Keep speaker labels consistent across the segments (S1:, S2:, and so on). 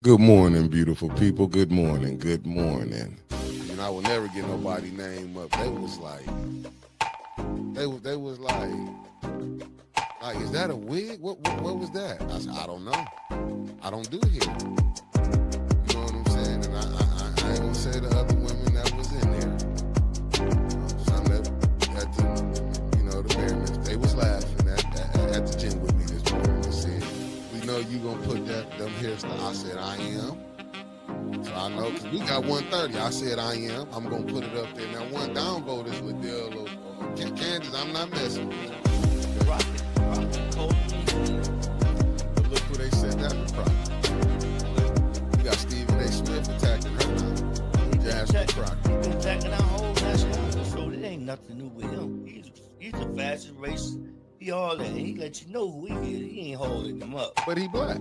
S1: Good morning, beautiful people. Good morning. Good morning. And I will never get nobody name up. They was like, they was like, is that a wig? What was that? I said, I don't know. I don't do hair. You know what I'm saying? And I ain't gonna say the other women that was in there. Some that at the, the Mariners, they was laughing at the gym with me this morning and said, we know you gonna put them hairstyle. I said, I am. So I know, because we got 130. I said I am. I'm going to put it up there. Now, one downvote is Liddell or Kansas. I'm not messing with it.
S2: Rocket, cold.
S1: But look who they said that was Crockett. You got Stephen A. Smith attacking her now. Jasmine Crockett.
S2: He's attacking our whole nationality, so it ain't nothing new with him. He's the fastest race. He all that. He let you know who he is. He ain't holding them up.
S1: But he black.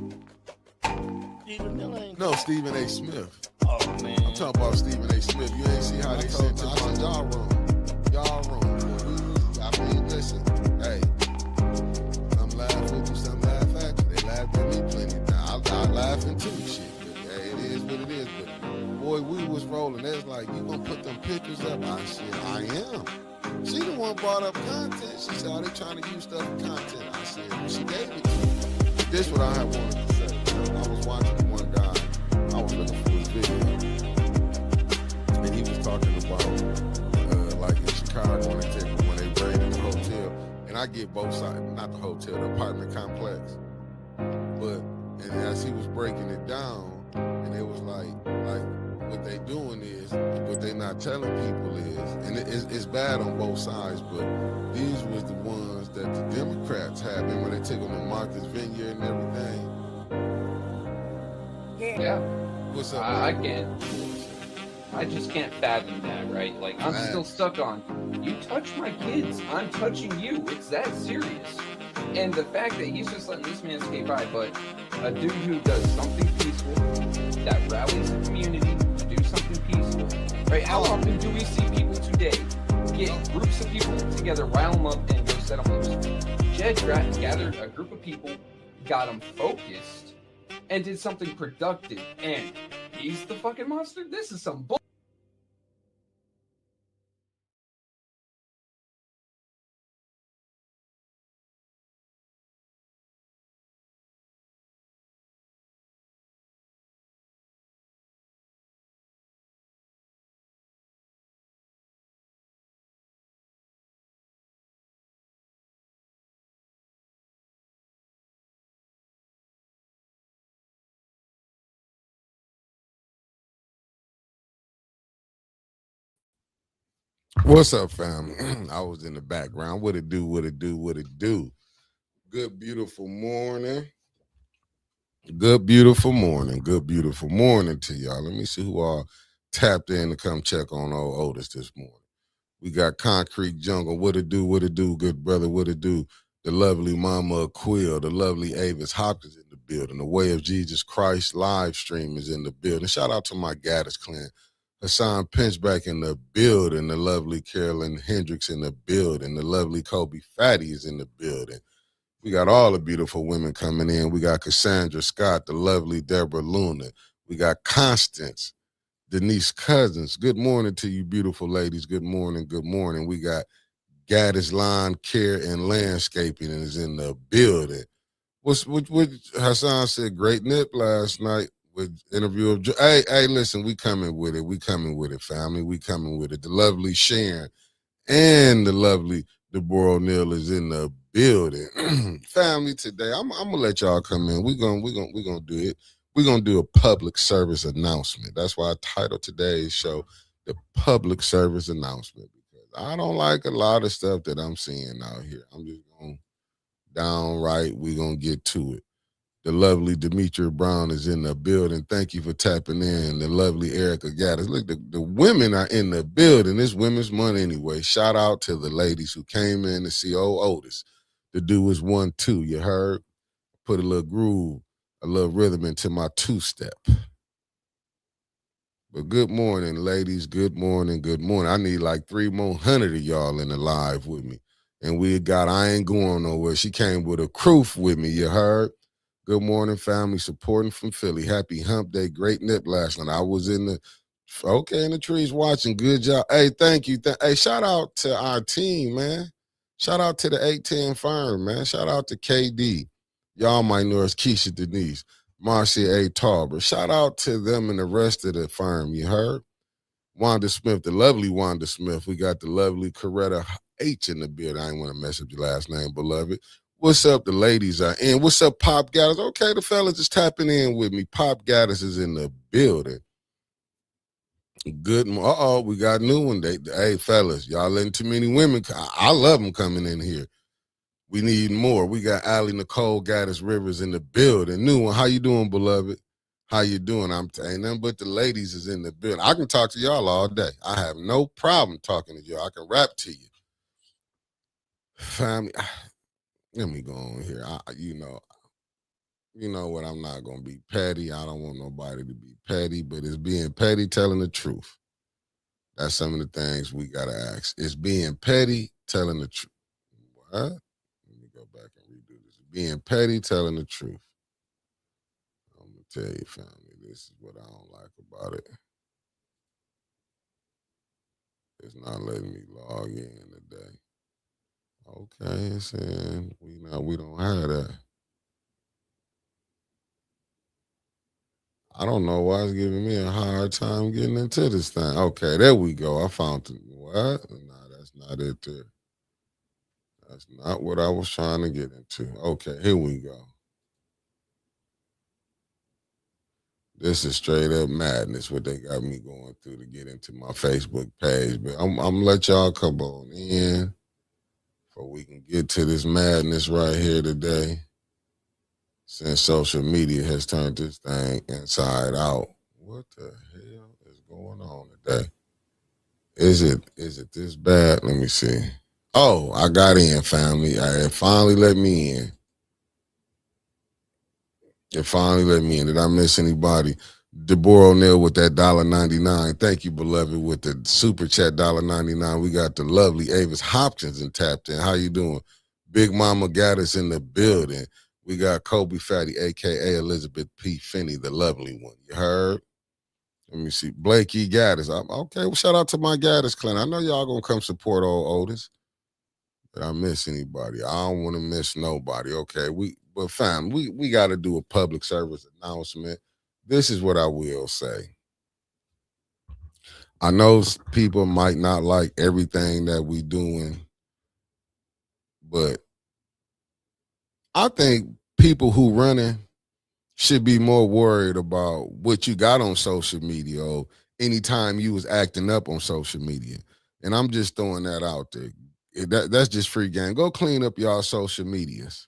S2: Stephen Miller ain't.
S1: No, Stephen A. Smith.
S2: Oh, man.
S1: I'm talking about Stephen A. Smith. You ain't see how they said I said, y'all wrong. Y'all wrong. I mean, listen, hey, some laugh with you, some laugh at you. They laughed at me plenty. Now, I laughing too, shit. But, hey, it is what it is. But, boy, we was rolling. They was like, you gonna put them pictures up? I said, I am. She the one brought up content. She said, are they trying to use stuff for content? I said, well, she gave it to me. But this what I had wanted to say. I was watching one guy. I was looking for his video, and he was talking about like in Chicago when they raided the hotel. And I get both sides, not the hotel, the apartment complex. But and as he was breaking it down, and it was like what they doing is, what they not telling people is, and it's bad on both sides, but these was the ones that the Democrats had. Remember when they took them to Martha's Vineyard and everything?
S3: Yeah.
S1: What's up?
S3: I can't. I just can't fathom that, right? Like, I'm still stuck on, you touch my kids, I'm touching you. It's that serious. And the fact that he's just letting this man skate by, but a dude who does something peaceful, that rallies the community to do something peaceful, right? How often do we see people today get groups of people together, rile them up, and go set them loose? Jed gathered a group of people, got them focused, and did something productive, and he's the fucking monster? This is some bull.
S1: What's up, fam? I was in the background. What it do, what it do, what it do. Good, beautiful morning. Good, beautiful morning. Good, beautiful morning to y'all. Let me see who all tapped in to come check on old Otis this morning. We got Concrete Jungle. What it do, good brother, what it do. The lovely Mama Quill, the lovely Avis Hopkins in the building. The Way of Jesus Christ live stream is in the building. Shout out to my Gaddis clan. Hassan Pinchback in the building. The lovely Carolyn Hendricks in the building. The lovely Kobe Fatty is in the building. We got all the beautiful women coming in. We got Cassandra Scott, the lovely Deborah Luna. We got Constance, Denise Cousins. Good morning to you, beautiful ladies. Good morning, good morning. We got Gaddis Lawn Care and Landscaping and is in the building. What Hassan said, great nip last night with interview of hey, listen, we coming with it. We coming with it, family. We coming with it. The lovely Sharon and the lovely Deborah O'Neill is in the building. Family, today, I'm gonna let y'all come in. We're gonna do it. We're gonna do a public service announcement. That's why I titled today's show the public service announcement, because I don't like a lot of stuff that I'm seeing out here. I'm just gonna downright, we're gonna get to it. The lovely Demetria Brown is in the building. Thank you for tapping in. The lovely Erica Gaddis. Look, the women are in the building. It's Women's Month anyway. Shout out to the ladies who came in to see old Otis. The dude was 1-2. You heard? Put a little groove, a little rhythm into my two-step. But good morning, ladies. Good morning. Good morning. I need like 3 more hundred of y'all in the live with me. And we got I Ain't Going Nowhere. She came with a crew with me, you heard? Good morning, family. Supporting from Philly. Happy hump day. Great nip last night. I was in the trees watching. Good job. Hey, thank you. Hey, shout out to our team, man. Shout out to the 810 firm, man. Shout out to KD. Y'all might know as Keisha Denise, Marcia A. Tarver. Shout out to them and the rest of the firm. You heard? Wanda Smith, the lovely Wanda Smith. We got the lovely Coretta H in the building. I ain't want to mess up your last name, beloved. What's up? The ladies are in. What's up, Pop Gaddis? Okay, the fellas is tapping in with me. Pop Gaddis is in the building. Good. We got a new one. Hey, fellas, y'all letting too many women. I love them coming in here. We need more. We got Allie Nicole Gaddis Rivers in the building. New one. How you doing, beloved? How you doing? Ain't nothing but the ladies is in the building. I can talk to y'all all day. I have no problem talking to y'all. I can rap to you. Family, let me go on here. You know what? I'm not gonna be petty. I don't want nobody to be petty, but it's being petty telling the truth. That's some of the things we gotta ask. It's being petty telling the truth. What? Let me go back and redo this. Being petty telling the truth. I'm gonna tell you, family, this is what I don't like about it. It's not letting me log in today. Okay, it's saying we don't have that. I don't know why it's giving me a hard time getting into this thing. Okay, there we go. I found it. What? No, that's not it there. That's not what I was trying to get into. Okay, here we go. This is straight up madness what they got me going through to get into my Facebook page. But I'm gonna let y'all come on in so we can get to this madness right here today. Since social media has turned this thing inside out. What the hell is going on today? Is it this bad? Let me see. Oh, I got in, family. It finally let me in. It finally let me in. Did I miss anybody? Deborah O'Neill with that $1.99. Thank you, beloved, with the super chat $1.99. We got the lovely Avis Hopkins and tapped in. How you doing? Big Mama Gaddis in the building. We got Kobe Fatty, a.k.a. Elizabeth P. Finney, the lovely one. You heard? Let me see. Blakey Gaddis. Okay, well, shout out to my Gaddis clan. I know y'all going to come support old Otis. Did I miss anybody? I don't want to miss nobody. Okay, but fam, we got to do a public service announcement. This is what I will say. I know people might not like everything that we doing, but I think people who running should be more worried about what you got on social media or anytime you was acting up on social media. And I'm just throwing that out there. That's just free game. Go clean up y'all social medias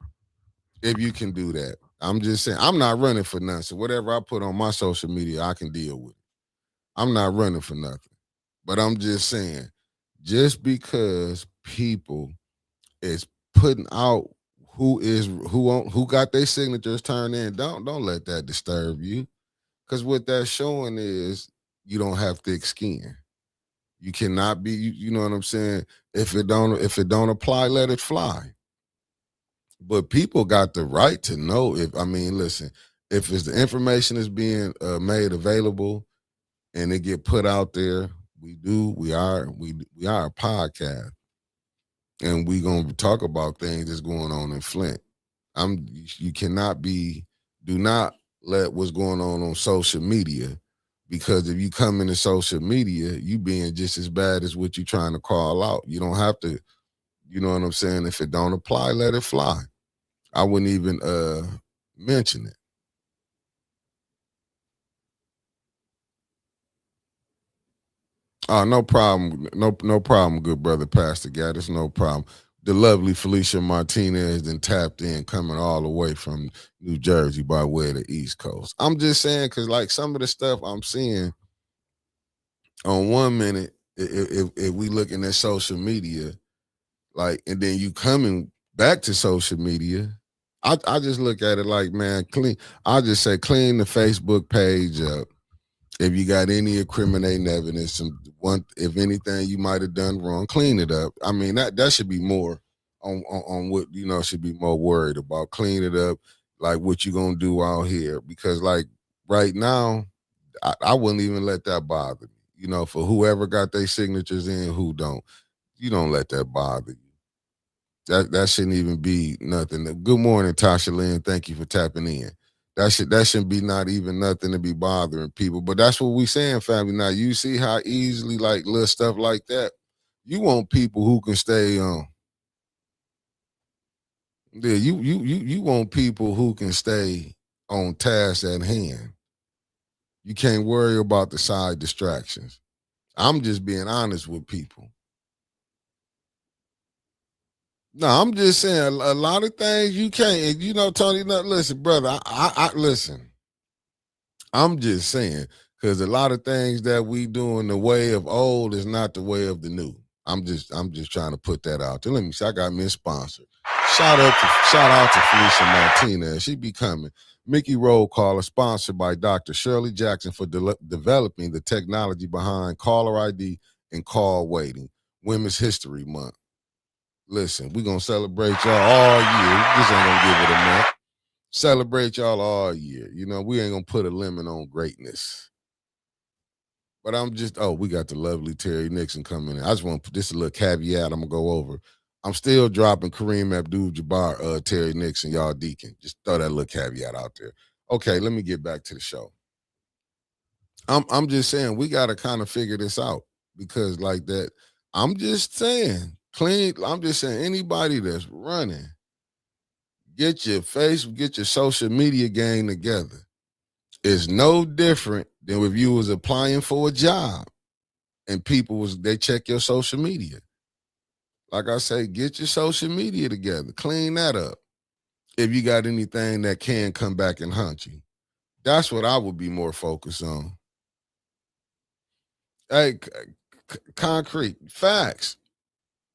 S1: if you can do that. I'm just saying, I'm not running for nothing. So whatever I put on my social media, I can deal with it. I'm not running for nothing. But I'm just saying, just because people is putting out who got their signatures turned in, don't let that disturb you. Because what that's showing is you don't have thick skin. You cannot be, you know what I'm saying? If it don't apply, let it fly. But people got the right to know listen, if it's the information is being made available and it get put out there, we are a podcast. And we gonna talk about things that's going on in Flint. Do not let what's going on social media, because if you come into social media, you being just as bad as what you trying to call out. You don't have to, you know what I'm saying? If it don't apply, let it fly. I wouldn't even mention it. Oh, no problem. No problem, good brother, Pastor Gaddis. No problem. The lovely Felicia Martinez then tapped in, coming all the way from New Jersey by way of the East Coast. I'm just saying, because like some of the stuff I'm seeing on 1 minute, if we looking at social media, like, and then you coming back to social media, I just look at it like, man, I just say clean the Facebook page up. If you got any incriminating evidence, if anything you might have done wrong, clean it up. I mean, that should be more on what, should be more worried about. Clean it up. like what you gonna do out here, because like right now, I wouldn't even let that bother me. You know, for whoever got their signatures in, who don't, you don't let that bother you. That shouldn't even be nothing. Good morning, Tasha Lynn. Thank you for tapping in. That shouldn't be not even nothing to be bothering people. But that's what we saying, family. Now you see how easily like little stuff like that. You want people who can stay on. Yeah, you want people who can stay on task at hand. You can't worry about the side distractions. I'm just being honest with people. No, I'm just saying a lot of things you can't. And you know, Tony, no, listen, brother. I listen. I'm just saying, because a lot of things that we do in the way of old is not the way of the new. I'm just trying to put that out there. Let me see. I got me a sponsor. Shout out to Felicia Martinez. She be coming. Mickey Roll Caller, sponsored by Dr. Shirley Jackson for developing the technology behind caller ID and call waiting. Women's History Month. Listen, we're gonna celebrate y'all all year. This ain't gonna give it a month. Celebrate y'all all year. You know, we ain't gonna put a limit on greatness. But I'm just, we got the lovely Terry Nixon coming in. I just want to put this a little caveat I'm gonna go over. I'm still dropping Kareem Abdul-Jabbar, Terry Nixon, y'all deacon. Just throw that little caveat out there. Okay, let me get back to the show. I'm just saying we gotta kind of figure this out, because like that, I'm just saying, I'm just saying anybody that's running, get your social media game together. It's no different than if you was applying for a job and they check your social media. Like I say, get your social media together. Clean that up. If you got anything that can come back and hunt you. That's what I would be more focused on. Hey, concrete. Facts.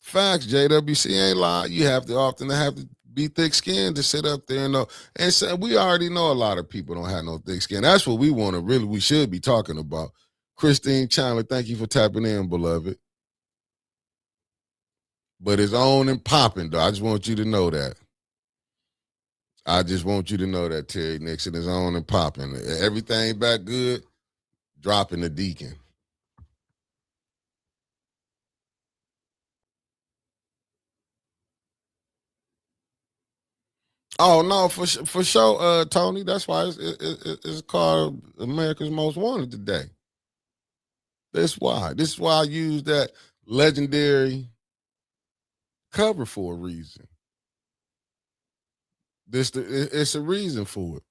S1: JWC ain't lie. You have to be thick-skinned to sit up there and know. And so we already know a lot of people don't have no thick skin. That's what we should be talking about. Christine Chandler, thank you for tapping in, beloved. But it's on and popping, though. I just want you to know that. Terry Nixon is on and popping. Everything back good, dropping the deacon. Oh no, for sure, Tony. That's why it's called America's Most Wanted today. That's why. This is why I use that legendary cover for a reason. It's a reason for it.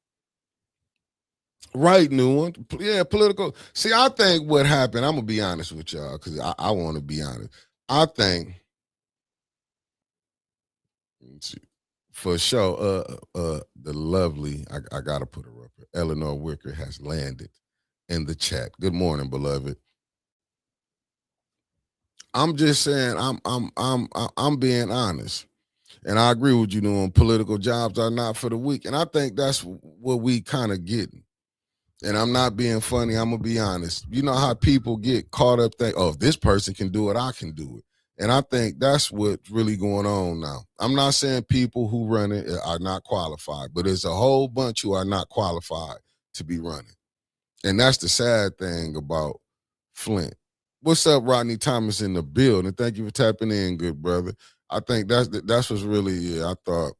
S1: Right, new one. Yeah, political. See, I think what happened, I'm gonna be honest with y'all, because I want to be honest. I think for sure, the lovely, I gotta put her up here. Eleanor Wicker has landed in the chat. Good morning, beloved. I'm just saying, I'm being honest, and I agree with you. Doing political jobs are not for the weak, and I think that's what we kind of getting. And I'm not being funny. I'm gonna be honest. You know how people get caught up thinking, "Oh, if this person can do it, I can do it." And I think that's what's really going on now. I'm not saying people who run it are not qualified, but there's a whole bunch who are not qualified to be running. And that's the sad thing about Flint. What's up, Rodney Thomas in the building? Thank you for tapping in, good brother. I think that's what's really, I thought.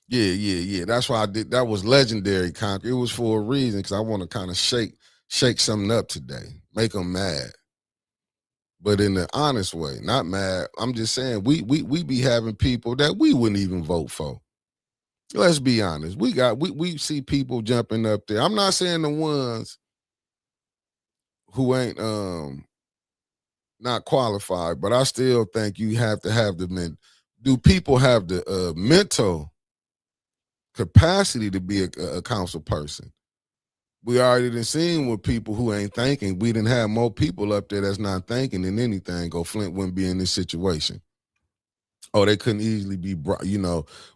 S1: Yeah. That's why I did. That was legendary, Conk. It was for a reason, because I want to kind of shake something up today, make them mad, but in an honest way, not mad. I'm just saying we be having people that we wouldn't even vote for. Let's be honest. We see people jumping up there. I'm not saying the ones who ain't not qualified, but I still think you have to have the men. Do people have the mental capacity to be a council person? We already done seen with people who ain't thinking. We didn't have more people up there that's not thinking than anything. Flint wouldn't be in this situation. Oh, they couldn't easily be,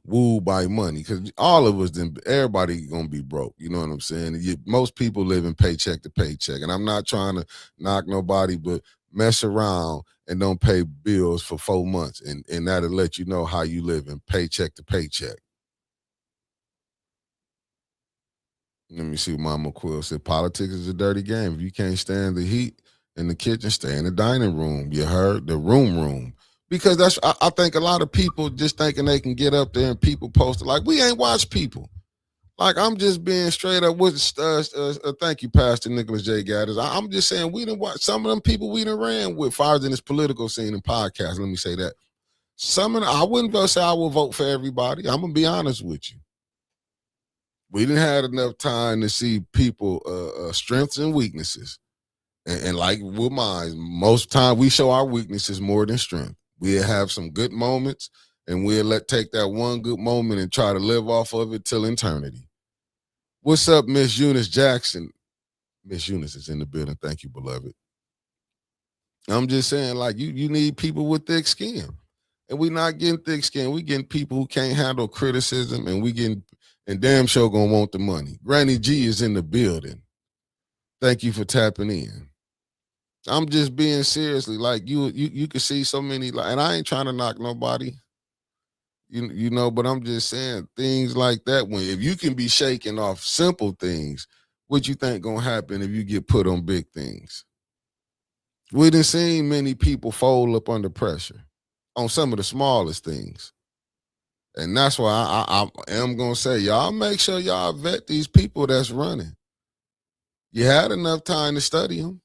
S1: wooed by money, because all of us, everybody gonna be broke. You know what I'm saying? Most people live in paycheck to paycheck, and I'm not trying to knock nobody, but mess around and don't pay bills for 4 months, and that'll let you know how you living, paycheck to paycheck. Let me see what Mama Quill said. Politics is a dirty game. If you can't stand the heat in the kitchen, stay in the dining room. You heard? The room. Because I think a lot of people just thinking they can get up there and people post it. Like, we ain't watch people. Like, I'm just being straight up with thank you, Pastor Nicholas J. Gaddis. I'm just saying we didn't watch some of them people we done ran with far as in this political scene and podcast. Let me say that. Some of them, I wouldn't go say I will vote for everybody. I'm gonna be honest with you. We didn't have enough time to see people strengths and weaknesses. And like with mine, most time we show our weaknesses more than strength. We'll have some good moments, and we'll take that one good moment and try to live off of it till eternity. What's up, Miss Eunice Jackson? Miss Eunice is in the building. Thank you, beloved. I'm just saying, like, you need people with thick skin. And we not getting thick skin. We getting people who can't handle criticism, and damn sure gonna want the money. Granny G is in the building. Thank you for tapping in. I'm just being seriously, like you can see so many, and I ain't trying to knock nobody, but I'm just saying things like that. If you can be shaking off simple things, what you think gonna happen if you get put on big things? We done seen many people fold up under pressure on some of the smallest things. And that's why I am going to say, y'all make sure y'all vet these people that's running. You had enough time to study them.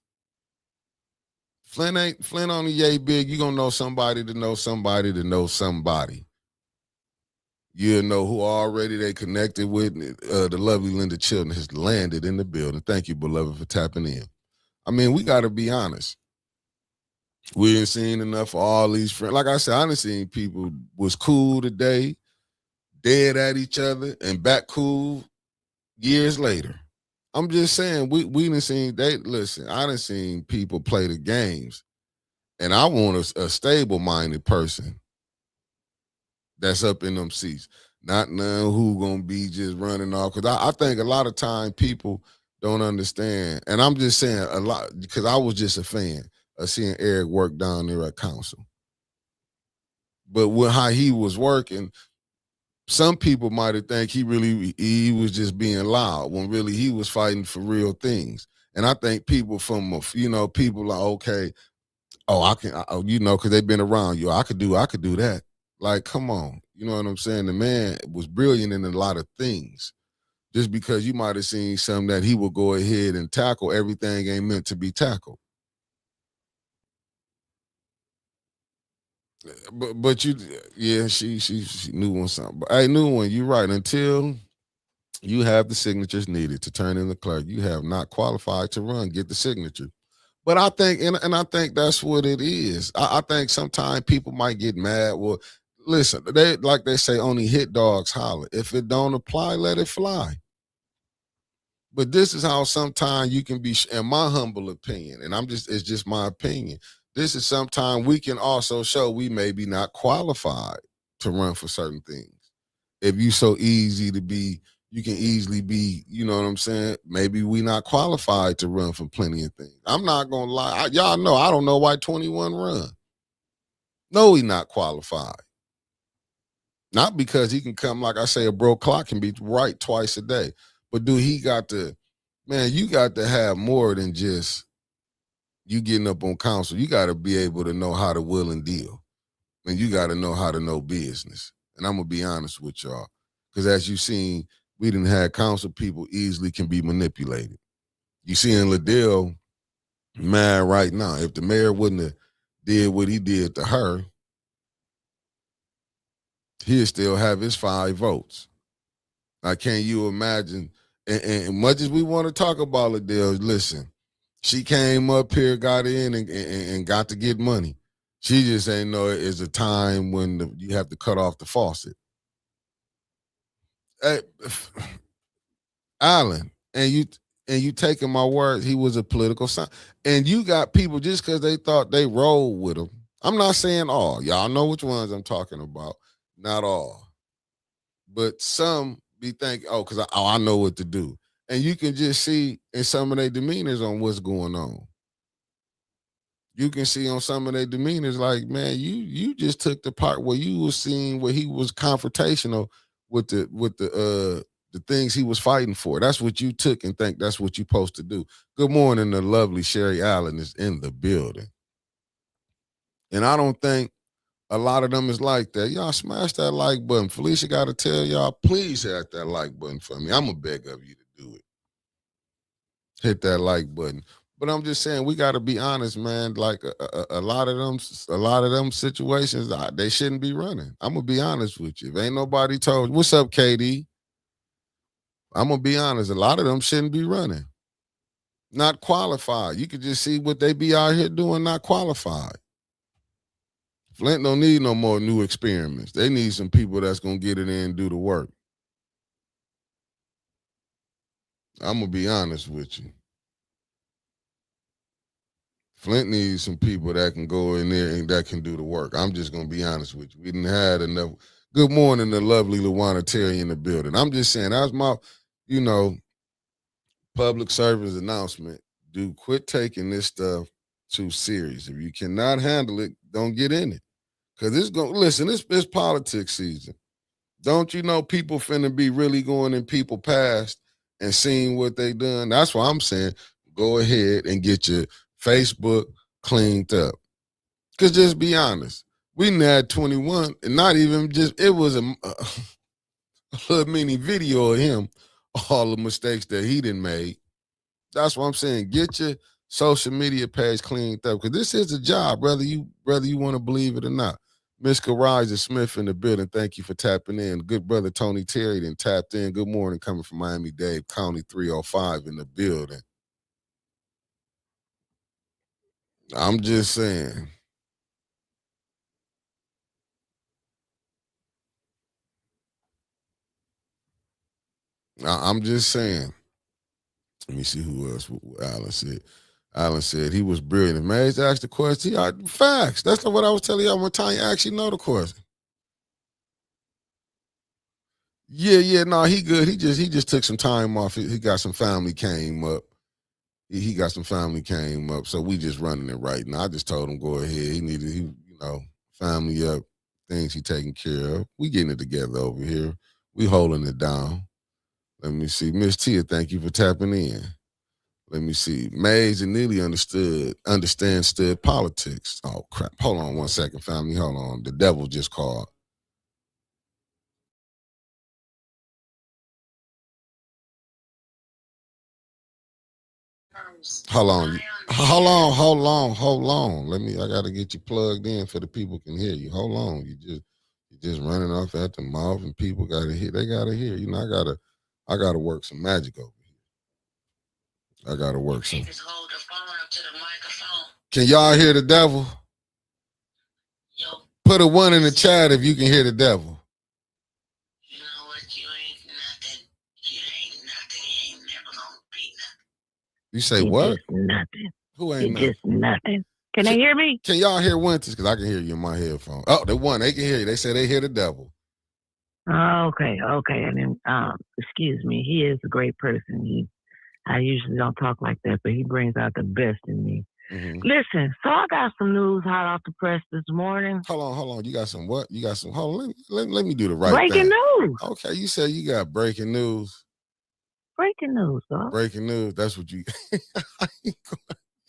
S1: Flint on the yay big. You're going to know somebody to know somebody to know somebody. You'll know who already they connected with. The lovely Linda Chilton has landed in the building. Thank you, beloved, for tapping in. I mean, we got to be honest. We ain't seen enough of all these friends. Like I said, I done seen people was cool today, dead at each other, and back cool years later. I'm just saying, we done seen, I done seen people play the games, and I want a stable-minded person that's up in them seats. Not none who gonna be just running off. Because I think a lot of time people don't understand, and I'm just saying a lot, because I was just a fan of seeing Eric work down there at council. But with how he was working, some people might have think he was just being loud when really he was fighting for real things. And I think people people like, okay, because they've been around you. I could do that. Like, come on. You know what I'm saying? The man was brilliant in a lot of things. Just because you might have seen something that he will go ahead and tackle, everything ain't meant to be tackled. But she knew one something. But hey, new one, you're right. Until you have the signatures needed to turn in the clerk, you have not qualified to run. Get the signature. But I think, and I think that's what it is. I think sometimes people might get mad. Well, listen, they say, only hit dogs holler. If it don't apply, let it fly. But this is how sometimes you can be, in my humble opinion, and it's just my opinion. This is sometimes we can also show we may be not qualified to run for certain things. If you so easy to be, you can easily be, you know what I'm saying? Maybe we not qualified to run for plenty of things. I'm not going to lie. Y'all know, I don't know why 21 run. No, he not qualified. Not because he can come, like I say, a broke clock can be right twice a day. But dude, you got to have more than just you getting up on council. You got to be able to know how to will and deal. And you got to know how to know business. And I'm going to be honest with y'all. Because as you've seen, we didn't have council people easily can be manipulated. You see in Liddell, mad right now. If the mayor wouldn't have did what he did to her, he'd still have his 5 votes. Now, can you imagine? And much as we want to talk about Liddell, listen, she came up here, got in, and got to get money. She just ain't know it's a time when you have to cut off the faucet. Hey, Allen, and you taking my word, he was a political sign. And you got people just because they thought they rolled with him. I'm not saying all. Y'all know which ones I'm talking about. Not all. But some be thinking, because I know what to do. And you can just see in some of their demeanors on what's going on. You can see on some of their demeanors, like, man, you just took the part where you was seeing where he was confrontational with the things he was fighting for. That's what you took and think that's what you're supposed to do. Good morning, the lovely Sherry Allen is in the building. And I don't think a lot of them is like that. Y'all smash that like button. Felicia got to tell y'all, please hit that like button for me. I'm going to beg of you to do it. Hit that like button. But I'm just saying, we got to be honest, man. Like a lot of them situations, they shouldn't be running. I'm going to be honest with you. If ain't nobody told you, what's up, KD? I'm going to be honest. A lot of them shouldn't be running. Not qualified. You could just see what they be out here doing, not qualified. Flint don't need no more new experiments. They need some people that's going to get it in and do the work. I'm going to be honest with you. Flint needs some people that can go in there and that can do the work. I'm just going to be honest with you. We didn't have enough. Good morning, the lovely Luana Terry in the building. I'm just saying, that's my, public service announcement. Dude, quit taking this stuff too serious. If you cannot handle it, don't get in it. Because it's politics season. Don't you know people finna be really going in people past and seeing what they done? That's why I'm saying go ahead and get your Facebook cleaned up. Because just be honest, we had 21 and not even just, it was a little mini video of him, all the mistakes that he done made. That's what I'm saying. Get your social media page cleaned up because this is a job, whether you want to believe it or not. Miss Karaja Smith in the building. Thank you for tapping in. Good brother Tony Terry then tapped in. Good morning, coming from Miami-Dade County 305 in the building. I'm just saying. I'm just saying. Let me see who else. Alan said. Alan said he was brilliant. If Mays asked the question, facts. That's not what I was telling y'all one time. You actually know the question. Yeah, no, he good. He just took some time off. He got some family came up. He got some family came up, so we just running it right now. I just told him go ahead. He needed, family up, things he taking care of. We getting it together over here. We holding it down. Let me see. Miss Tia, thank you for tapping in. Let me see. Mays and Neely understand politics. Oh, crap. Hold on 1 second, family. Hold on. The devil just called. Hold on. I gotta get you plugged in for the people can hear you. Hold on. You just running off at the mouth and people gotta hear. They gotta hear. I gotta work some magic over here. I gotta work some. Just hold the phone up to the microphone. Can y'all hear the devil? Yo. Put a 1 in the chat if you can hear the devil. You know what? You ain't nothing. You ain't nothing. You ain't never gonna be nothing. You say what? Just nothing. Who ain't nothing? Just nothing. Can they hear me? Can y'all hear Winters? Because I can hear you in my headphone. Oh, the one. They can hear you. They say they hear the devil.
S4: Okay. And then, excuse me. He is a great person. I usually don't talk like that, but he brings out the best in me. Mm-hmm. Listen, so I got some news hot off the press this morning.
S1: Hold on. You got some what? You got some, hold on. Let me do the right
S4: breaking
S1: thing.
S4: News.
S1: Okay, you said you got breaking news.
S4: Breaking news, dog.
S1: Breaking news. That's what you...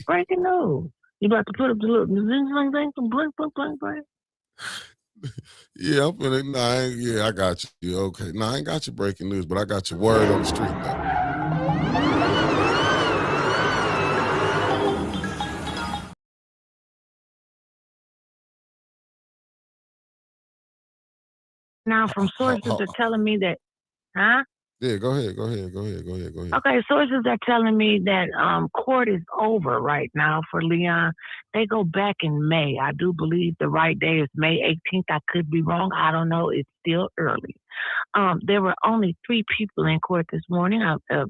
S4: Breaking news. You about to put up the little blink.
S1: Yeah, I'm finna. I got you. Okay, I ain't got your breaking news, but I got your word on the street though.
S4: Now, from sources are telling me that, huh?
S1: Yeah, go ahead.
S4: Okay, sources are telling me that court is over right now for Leon. They go back in May. I do believe the right day is May 18th. I could be wrong. I don't know. It's still early. There were only 3 people in court this morning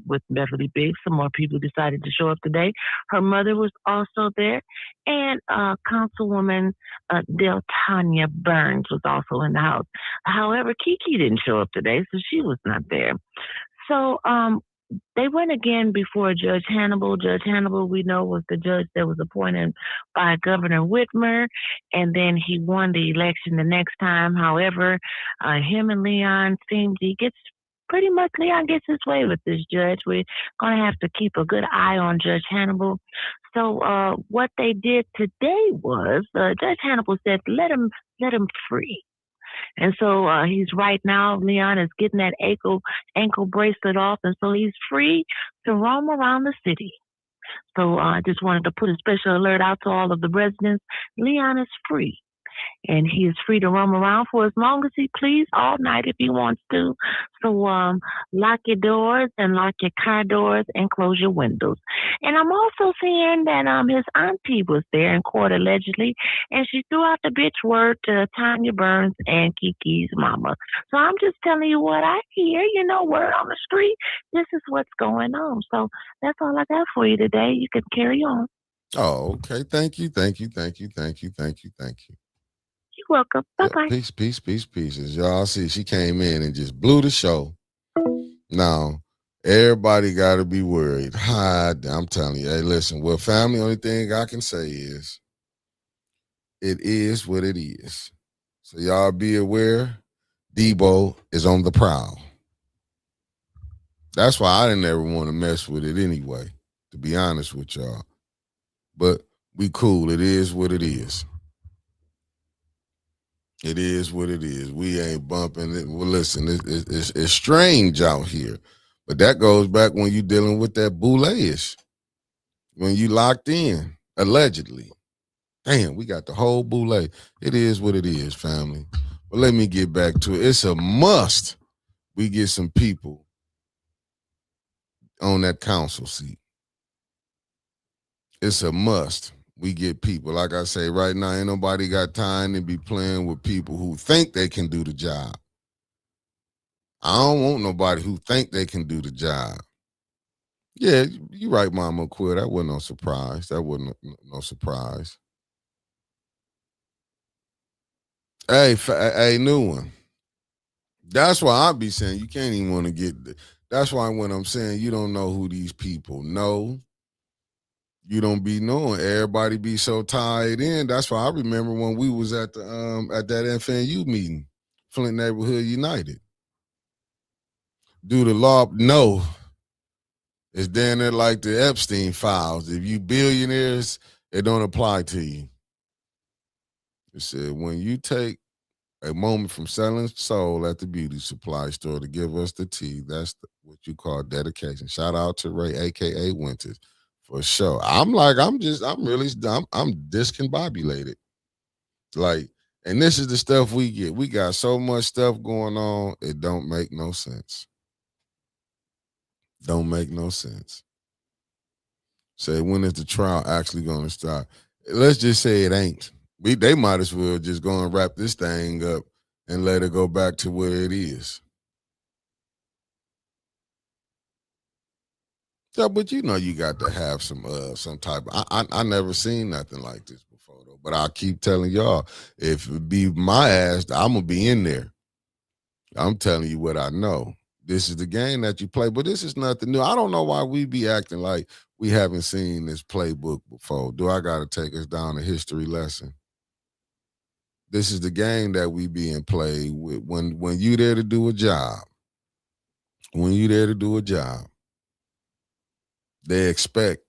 S4: with Beverly Biggs. Some more people decided to show up today. Her mother was also there. And Councilwoman Deltania Burns was also in the house. However, Kiki didn't show up today, so she was not there. So they went again before Judge Hannibal. Judge Hannibal, we know, was the judge that was appointed by Governor Whitmer, and then he won the election the next time. However, him and Leon seemed he gets pretty much Leon gets his way with this judge. We're gonna have to keep a good eye on Judge Hannibal. So what they did today was Judge Hannibal said, let him free. And so he's right now, Leon is getting that ankle bracelet off, and so he's free to roam around the city. So I just wanted to put a special alert out to all of the residents. Leon is free. And he is free to roam around for as long as he please, all night if he wants to. So lock your doors and lock your car doors and close your windows. And I'm also seeing that his auntie was there in court allegedly, and she threw out the bitch word to Tanya Burns and Kiki's mama. So I'm just telling you what I hear, word on the street. This is what's going on. So that's all I got for you today. You can carry on.
S1: Oh, okay. Thank you.
S4: You're welcome. Bye-bye.
S1: Peace. As y'all see, she came in and just blew the show. Now, everybody got to be worried. I'm telling you. Hey, listen, well, family, only thing I can say is it is what it is. So y'all be aware, Debo is on the prowl. That's why I didn't ever want to mess with it anyway, to be honest with y'all. But we cool. It is what it is. It is what it is. We ain't bumping it. Well, listen, it's strange out here. But that goes back when you dealing with that boule-ish. When you locked in, allegedly. Damn, we got the whole boule. It is what it is, family. But let me get back to it. It's a must we get some people on that council seat. It's a must. We get people. Like I say, right now, ain't nobody got time to be playing with people who think they can do the job. I don't want nobody who think they can do the job. Yeah, you right, Mama Quill. That wasn't no surprise. No surprise. Hey, new one. That's why I be saying you can't even want to get. That's why when I'm saying you don't know who these people know, you don't be knowing. Everybody be so tied in. That's why I remember when we was at the at that FNU meeting, Flint Neighborhood United. Do the law? No. It's down there like the Epstein files. If you billionaires, it don't apply to you. It said when you take a moment from selling soul at the beauty supply store to give us the tea, that's what you call dedication. Shout out to Ray, aka Winters, for sure. I'm discombobulated. Like, and this is the stuff we get. We got so much stuff going on, it don't make no sense. Don't make no sense. Say, when is the trial actually going to start? Let's just say it ain't. They might as well just go and wrap this thing up and let it go back to where it is. Yeah, but you got to have some type of, I never seen nothing like this before though. But I keep telling y'all, if it be my ass, I'm gonna be in there. I'm telling you what I know. This is the game that you play, but this is nothing new. I don't know why we be acting like we haven't seen this playbook before. Do I got to take us down a history lesson? This is the game that we being played with. When you there to do a job, they expect.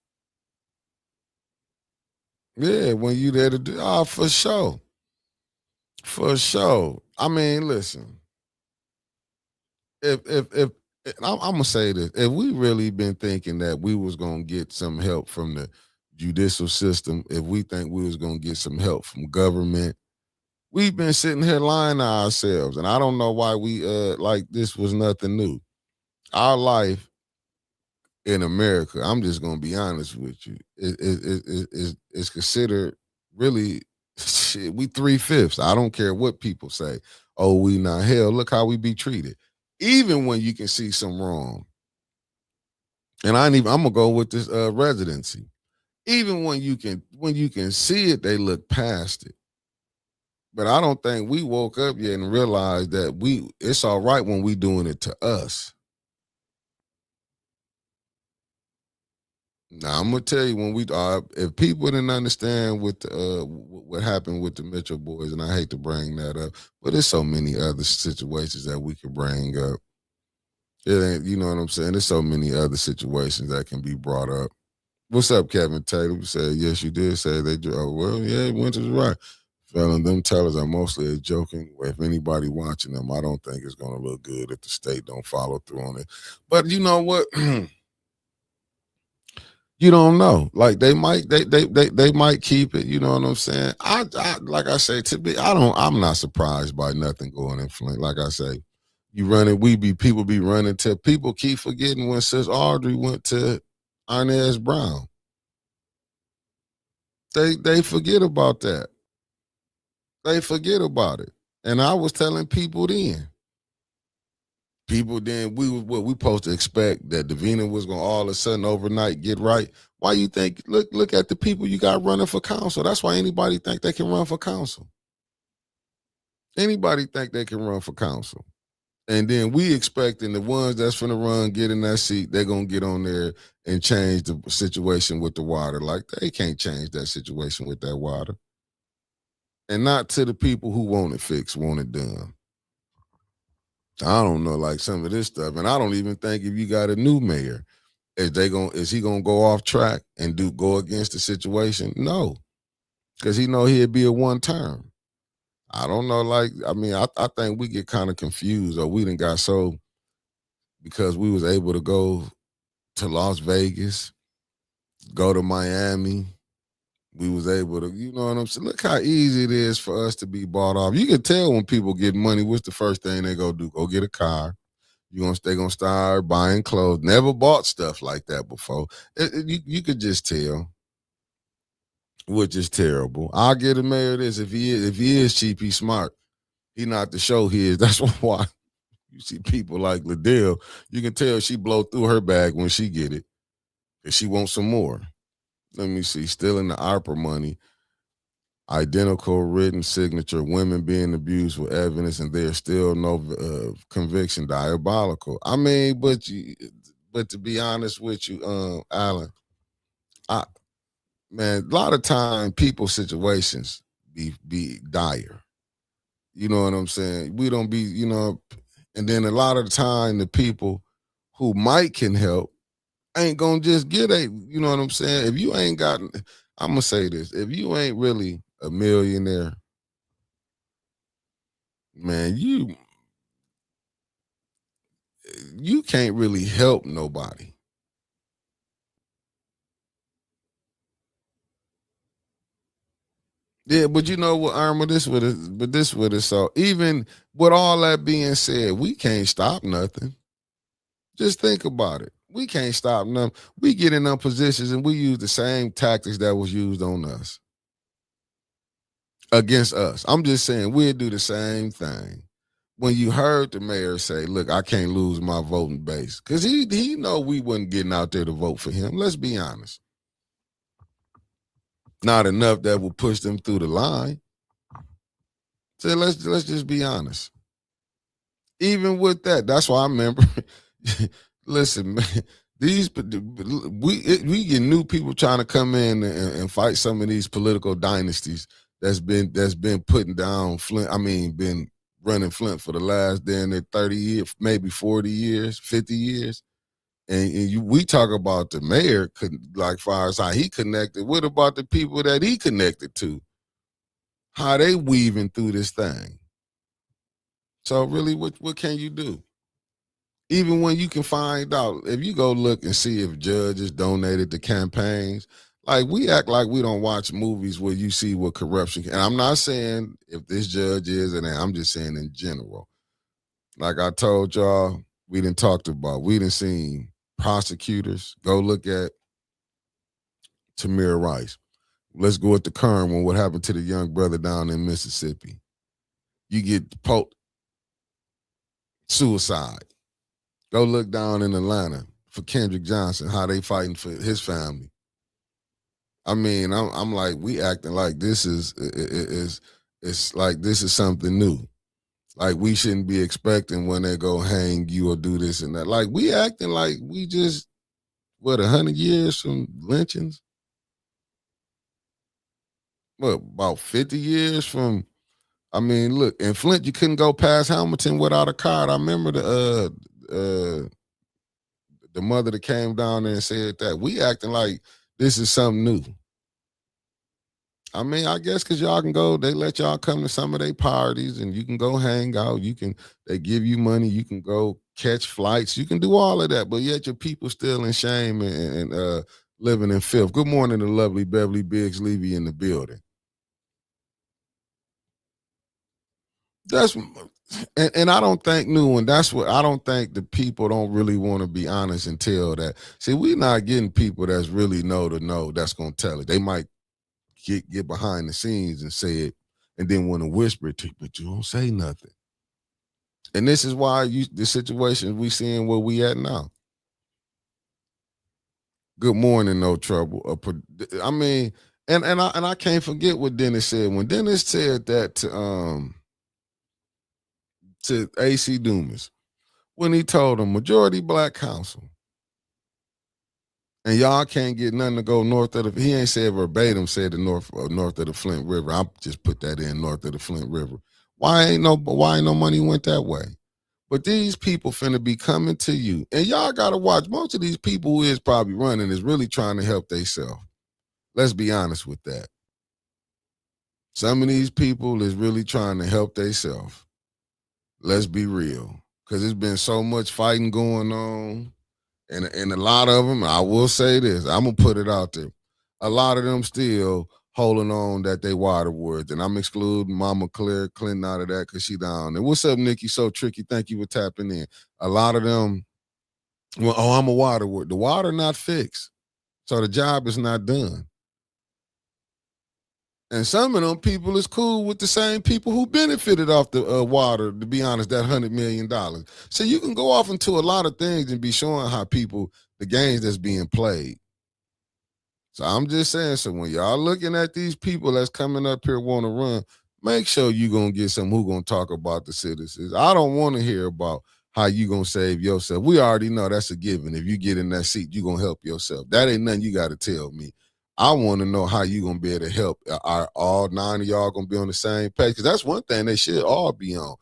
S1: Yeah, when you there to do, for sure. For sure. I mean, listen. If I'm gonna say this, if we really been thinking that we was gonna get some help from the judicial system, if we think we was gonna get some help from government, we've been sitting here lying to ourselves. And I don't know why we like this was nothing new. Our life in America, I'm just gonna be honest with you, is considered really shit, we 3/5. I don't care what people say. Oh, we not. Hell, look how we be treated. Even when you can see some wrong. And I'm gonna go with this residency. Even when you can see it, they look past it. But I don't think we woke up yet and realized that it's all right when we doing it to us. Now I'm gonna tell you when we if people didn't understand what happened with the Mitchell boys, and I hate to bring that up, but there's so many other situations that we could bring up. It ain't, you know what I'm saying? There's so many other situations that can be brought up. What's up, Kevin Taylor? We said yes, you did say they. Oh, well, yeah, Winter's right. Felon, them tellers are mostly joking. If anybody watching them, I don't think it's gonna look good if the state don't follow through on it. But you know what? You don't know. Like they might they might keep it. You know what I'm saying? I like I say, I'm not surprised by nothing going in Flint. Like I say, you running, people be running to people keep forgetting when Sis Audrey went to Inez Brown. They forget about that. They forget about it. And I was telling people then. People then we supposed to expect that Davina was gonna all of a sudden overnight get right. Why you think look at the people you got running for council? That's why anybody think they can run for council. Anybody think they can run for council. And then we expecting the ones that's finna run, get in that seat, they're gonna get on there and change the situation with the water. Like they can't change that situation with that water. And not to the people who want it fixed, want it done. I don't know, like some of this stuff. And I don't even think if you got a new mayor, is he gonna go off track and go against the situation? No. Because he know he'd be a one term. I don't know, like, I mean, I think we get kind of confused, or we done got so because we was able to go to Las Vegas, go to Miami. We was able to, you know what I'm saying? Look how easy it is for us to be bought off. You can tell when people get money, what's the first thing they go do? Go get a car. They gonna start buying clothes. Never bought stuff like that before. You could just tell, which is terrible. I'll get a mayor this if he is cheap, he's smart. He not the show he is. That's why you see people like Liddell. You can tell she blow through her bag when she get it, and she wants some more. Let me see. Stealing the ARPA money. Identical written signature, women being abused with evidence, and there's still no conviction. Diabolical. I mean, but to be honest with you, Alan, man, a lot of time people's situations be dire. You know what I'm saying? We don't be, and then a lot of the time the people who might can help ain't gonna just get you know what I'm saying? If you ain't gotten, I'm gonna say this, if you ain't really a millionaire, man, you can't really help nobody. Yeah, but you know what, Irma, this what it so even with all that being said, we can't stop nothing. Just think about it. We can't stop nothing. We get in them positions and we use the same tactics that was used on us. Against us. I'm just saying we'll do the same thing. When you heard the mayor say, look, I can't lose my voting base. Because he know we wasn't getting out there to vote for him. Let's be honest. Not enough that will push them through the line. So let's just be honest. Even with that, that's why I remember. Listen, man, we get new people trying to come in and fight some of these political dynasties that's been putting down Flint. I mean, been running Flint for the last 30 years, maybe 40 years, 50 years. And we talk about the mayor, like far as how he connected. What about the people that he connected to? How they weaving through this thing? So really, what can you do? Even when you can find out, if you go look and see if judges donated to campaigns, like we act like we don't watch movies where you see what corruption can. And I'm not saying if this judge is, and I'm just saying in general. Like I told y'all, we didn't seen prosecutors. Go look at Tamir Rice. Let's go at the current one. What happened to the young brother down in Mississippi? You get suicide. Go look down in Atlanta for Kendrick Johnson, how they fighting for his family. I mean, I'm like, we acting like this is like this is something new. Like we shouldn't be expecting when they go hang you or do this and that. Like we acting like we just what, 100 years from lynchings? What, about 50 years from, I mean, look, in Flint, you couldn't go past Hamilton without a card. I remember the mother that came down there and said that. We acting like this is something new. I mean, I guess because y'all can go, they let y'all come to some of their parties and you can go hang out. They give you money. You can go catch flights. You can do all of that, but yet your people still in shame and living in filth. Good morning to lovely Beverly Biggs Levy in the building. That's and I don't think new and that's what I don't think the people don't really want to be honest and tell that. See, we're not getting people that's really know that's gonna tell it. They might get behind the scenes and say it and then want to whisper it to you, but you don't say nothing. And this is why the situation we seeing where we at now. Good morning, no trouble. I mean, and I can't forget what Dennis said. When Dennis said that to AC Dumas, when he told him majority black council, and y'all can't get nothing to go north of the. He ain't said verbatim. Said the north of the Flint River. I just put that in north of the Flint River. Why ain't no money went that way? But these people finna be coming to you, and y'all gotta watch. Most of these people who is probably running is really trying to help themselves. Let's be honest with that. Some of these people is really trying to help themselves. Let's be real, because there's been so much fighting going on. And a lot of them, I will say this, I'm going to put it out there. A lot of them still holding on that they water words. And I'm excluding Mama Claire Clinton out of that because she down there. What's up, Nikki? So tricky. Thank you for tapping in. A lot of them, well, I'm a water word. The water not fixed. So the job is not done. And some of them people is cool with the same people who benefited off the water, to be honest, that $100 million. So you can go off into a lot of things and be showing how people, the games that's being played. So I'm just saying, so when y'all looking at these people that's coming up here want to run, make sure you going to get some who going to talk about the citizens. I don't want to hear about how you going to save yourself. We already know that's a given. If you get in that seat, you going to help yourself. That ain't nothing you got to tell me. I want to know how you going to be able to help. Are all 9 of y'all going to be on the same page? Because that's one thing they should all be on.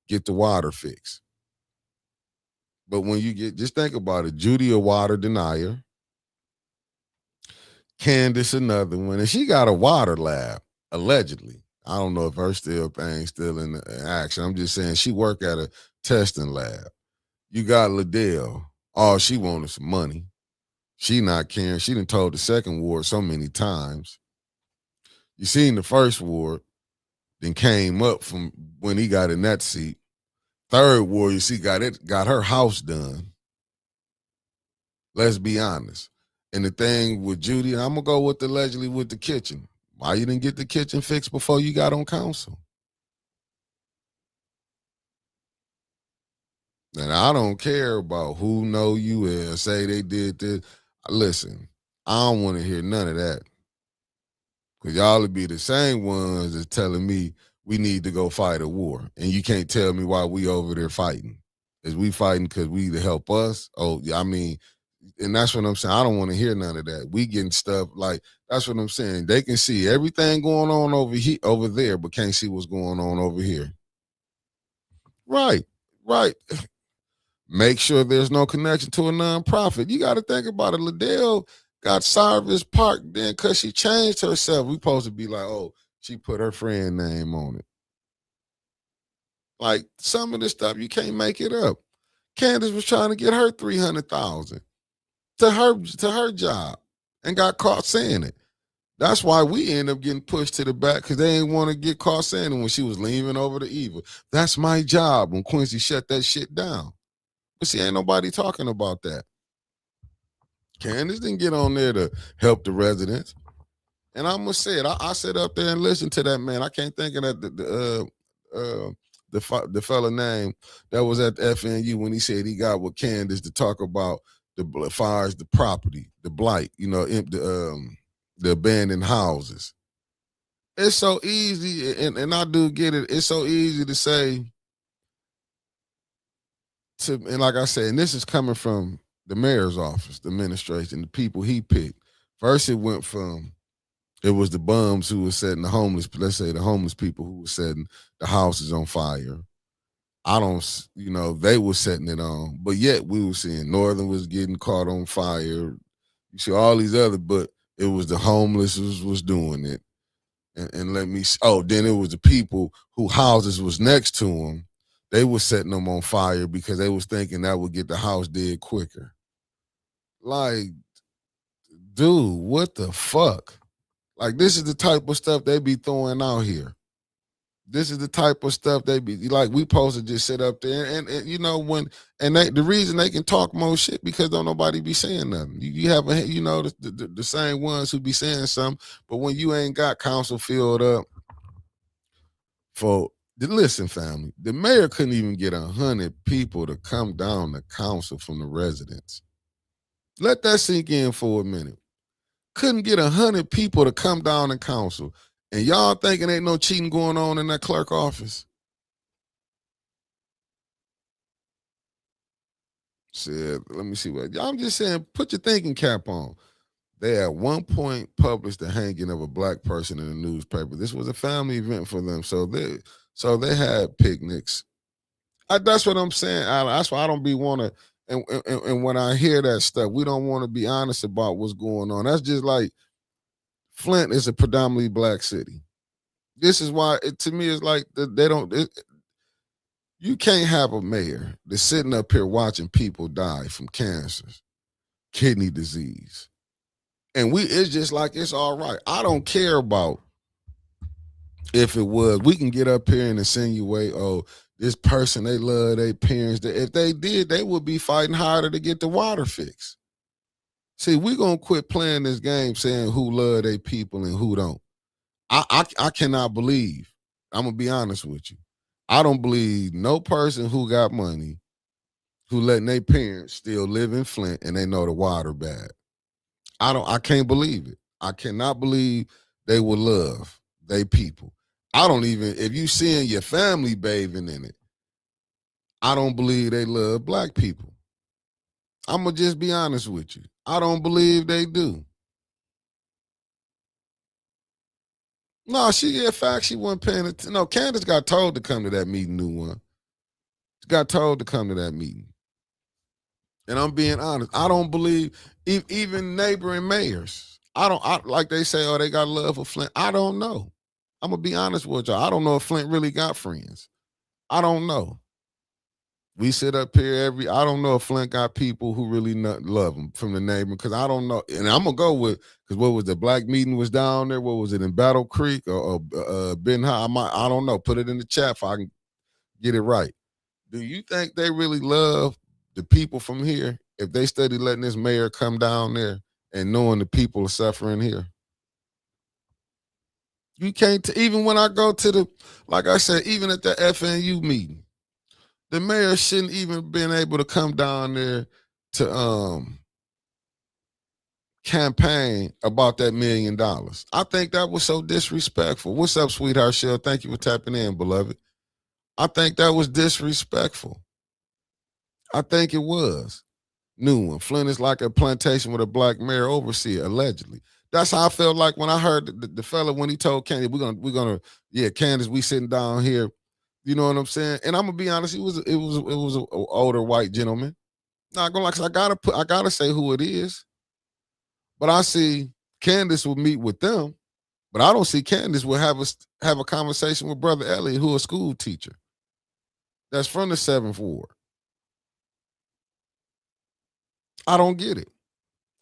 S1: Get the water fixed. But when you just think about it, Judy a water denier. Candace another one. And she got a water lab, allegedly. I don't know if her thing's still in action. I'm just saying she work at a testing lab. You got Liddell. All she wanted some money. She not caring. She done told the second ward so many times. You seen the first ward, then came up from when he got in that seat. Third ward, you see, got her house done. Let's be honest. And the thing with Judy, and I'm gonna go with allegedly with the kitchen. Why you didn't get the kitchen fixed before you got on council? And I don't care about who know you and say they did this. Listen, I don't want to hear none of that. Because y'all would be the same ones that's telling me we need to go fight a war. And you can't tell me why we over there fighting. Is we fighting because we to help us? Oh, I mean, and that's what I'm saying. I don't want to hear none of that. We getting stuff like, that's what I'm saying. They can see everything going on over there, but can't see what's going on over here. Right. Make sure there's no connection to a nonprofit. You got to think about it. Liddell got Sarvis Park then because she changed herself. We supposed to be like, oh, she put her friend name on it. Like some of this stuff, you can't make it up. Candace was trying to get her $300,000 to her job and got caught saying it. That's why we end up getting pushed to the back because they didn't want to get caught saying it when she was leaning over the Eva. That's my job when Quincy shut that shit down. But see, ain't nobody talking about that. Candace didn't get on there to help the residents. And I'm gonna say it. I sit up there and listen to that man. I can't think of that the fella name that was at the FNU when he said he got with Candace to talk about the fires, the property, the blight, the abandoned houses. It's so easy, and I do get it. It's so easy to say. And like I said, and this is coming from the mayor's office, the administration, the people he picked. First, it went from it was the bums who were setting the homeless, let's say the homeless people who were setting the houses on fire. I don't, they were setting it on, but yet we were seeing Northern was getting caught on fire. You see all these other, but it was the homeless was doing it. And let me, then it was the people who houses was next to them. They were setting them on fire because they was thinking that would get the house dead quicker. Like, dude, what the fuck? Like, this is the type of stuff they be throwing out here. This is the type of stuff they be like. We supposed to just sit up there and the reason they can talk more shit because don't nobody be saying nothing. You have the same ones who be saying something, but when you ain't got council filled up listen, family, the mayor couldn't even get 100 people to come down to council from the residents. Let that sink in for a minute. Couldn't get 100 people to come down to council. And y'all thinking ain't no cheating going on in that clerk office? Said, let me see what. I'm just saying, put your thinking cap on. They at one point published the hanging of a black person in the newspaper. This was a family event for them. So they had picnics. That's what I'm saying. That's why I don't be want to. And when I hear that stuff, we don't want to be honest about what's going on. That's just like Flint is a predominantly black city. This is why to me it's like they don't. You can't have a mayor that's sitting up here watching people die from cancer, kidney disease, and it's just like it's all right. I don't care about if it was. We can get up here and insinuate, this person, they love their parents. If they did, they would be fighting harder to get the water fixed. See, we're going to quit playing this game saying who love their people and who don't. I cannot believe, I'm going to be honest with you, I don't believe no person who got money, who letting their parents still live in Flint and they know the water bad. I can't believe it. I cannot believe they would love their people. I don't even, if you seeing your family bathing in it, I don't believe they love black people. I'm going to just be honest with you. I don't believe they do. No, she wasn't paying attention. No, Candace got told to come to that meeting, new one. She got told to come to that meeting. And I'm being honest. I don't believe even neighboring mayors. Like they say, they got love for Flint. I don't know. I'm going to be honest with y'all. I don't know if Flint really got friends. I don't know. We sit up here I don't know if Flint got people who really love him from the neighbor, because I don't know. And I'm going to go with, because what was the black meeting was down there? What was it, in Battle Creek or Ben High? I don't know. Put it in the chat if I can get it right. Do you think they really love the people from here if they study letting this mayor come down there and knowing the people are suffering here? You can't, even when I go to like I said, even at the FNU meeting, the mayor shouldn't even been able to come down there to campaign about that $1 million. I think that was so disrespectful. What's up, sweetheart Shell? Thank you for tapping in, beloved. I think that was disrespectful. I think it was. New one. Flint is like a plantation with a black mayor overseer, allegedly. That's how I felt like when I heard the fella when he told Candace, we're gonna, Candace, we sitting down here. You know what I'm saying? And I'm gonna be honest, it was an older white gentleman. Not gonna like, I gotta say who it is. But I see Candace will meet with them, but I don't see Candace will have a conversation with Brother Elliott, who a school teacher. That's from the 7th Ward. I don't get it.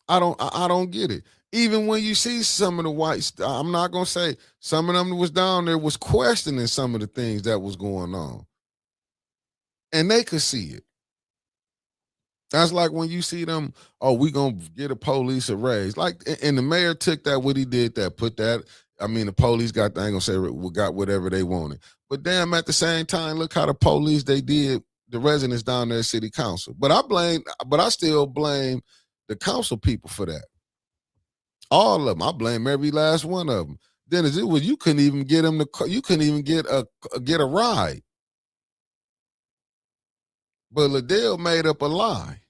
S1: I don't get it. Even when you see some of the whites, I'm not gonna say some of them that was down there was questioning some of the things that was going on. And they could see it. That's like when you see them, we gonna get a police a raise. Like, and the mayor took that, what he did, that put that. I mean, the police got, I ain't gonna say got whatever they wanted. But damn, at the same time, look how the police, they did the residents down there at city council. But I still blame the council people for that. All of them. I blame every last one of them. Dennis, it was, you couldn't even get them you couldn't even get a ride. But Liddell made up a lie.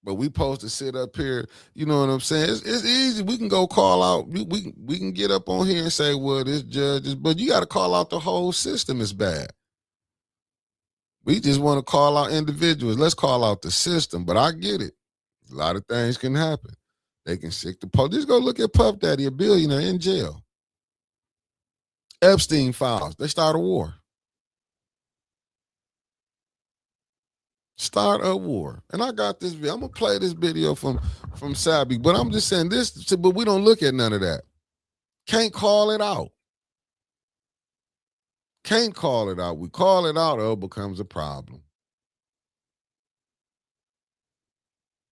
S1: But we supposed to sit up here, you know what I'm saying? It's easy. We can go call out. We can get up on here and say, well, this judge is, but you got to call out the whole system is bad. We just want to call out individuals. Let's call out the system. But I get it. A lot of things can happen. They can sick the police. Just go look at Puff Daddy, a billionaire in jail. Epstein files. They start a war. Start a war. And I got this video. I'm gonna play this video from Sabi, but I'm just saying this, but we don't look at none of that. Can't call it out. Can't call it out. We call it out, it becomes a problem.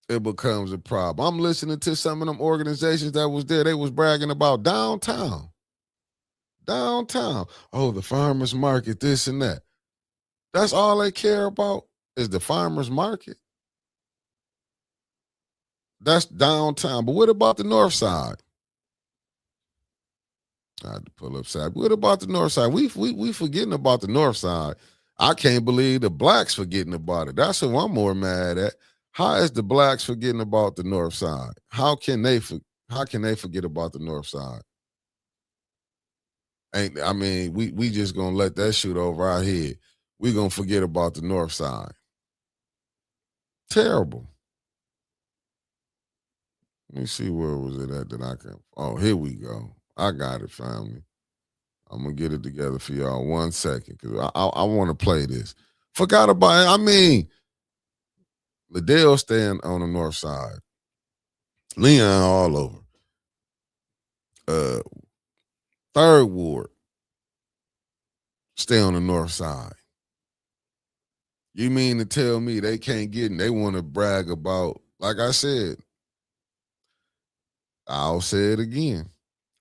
S1: It becomes a problem. I'm listening to some of them organizations that was there. They was bragging about downtown. Downtown. Oh, the farmer's market, this and that. That's all they care about is the farmer's market. That's downtown. But what about the north side? I had to pull up side. What about the north side? We forgetting about the north side. I can't believe the blacks forgetting about it. That's who I'm more mad at. How is the blacks forgetting about the north side? How can they forget about the north side? We just gonna let that shoot over our head. We gonna forget about the north side. Terrible. Let me see where was it at that I can. Oh, here we go. I got it, family. I'm gonna get it together for y'all 1 second because I want to play this. Forgot about it. I mean, Liddell staying on the north side. Leon all over. Third Ward stay on the north side. You mean to tell me they can't get and they want to brag about, like I said, I'll say it again.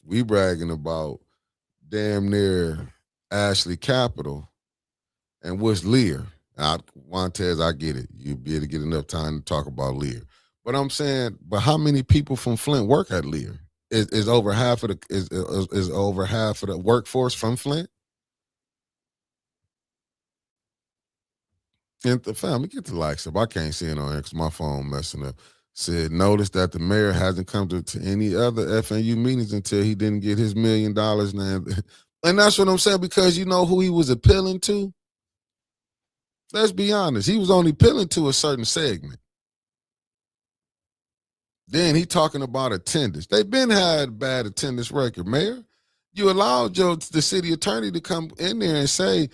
S1: We bragging about damn near Ashley Capital and what's Lear. Montez, I get it. You'll be able to get enough time to talk about Lear. But I'm saying, but how many people from Flint work at Lear? Is over half of the workforce from Flint? And the family, get the likes up. I can't see it on here because my phone messing up. Said, notice that the mayor hasn't come to any other FNU meetings until he didn't get his $1 million now. And that's what I'm saying, because you know who he was appealing to? Let's be honest. He was only appealing to a certain segment. Then he talking about attendance. They've been had bad attendance record, Mayor. You allowed the city attorney to come in there and say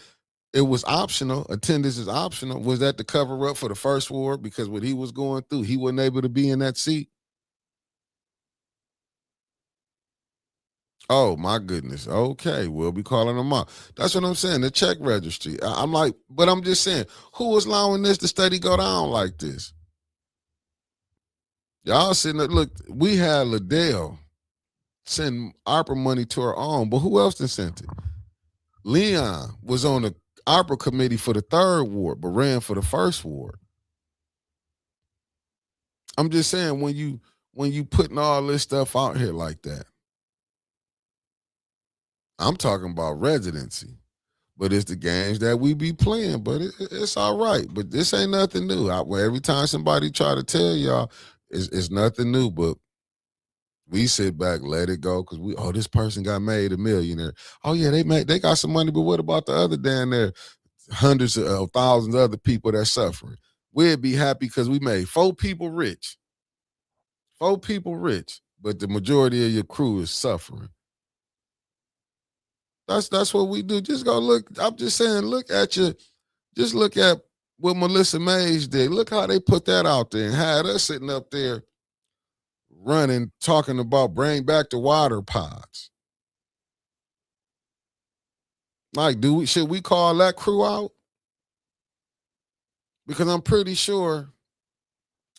S1: it was optional. Attendance is optional. Was that to cover up for the first ward because what he was going through, he wasn't able to be in that seat? Oh, my goodness. Okay, we'll be calling them out. That's what I'm saying, the check registry. I'm like, but I'm just saying, who is allowing this to steady go down like this? Y'all sitting there, look, we had Liddell send ARPA money to her own, but who else done sent it? Leon was on the ARPA committee for the third ward, but ran for the first ward. I'm just saying, when you putting all this stuff out here like that, I'm talking about residency. But it's the games that we be playing, but it's all right. But this ain't nothing new. Every time somebody try to tell y'all, it's nothing new, but we sit back, let it go, because this person got made a millionaire. Oh yeah, they got some money, but what about the other down there? Hundreds of thousands of other people that's suffering. We'd be happy because we made 4 people rich. 4 people rich, but the majority of your crew is suffering. That's what we do. Just go look. I'm just saying, just look at what Melissa Mays did. Look how they put that out there and had us sitting up there running, talking about bring back the water pods. Like, should we call that crew out? Because I'm pretty sure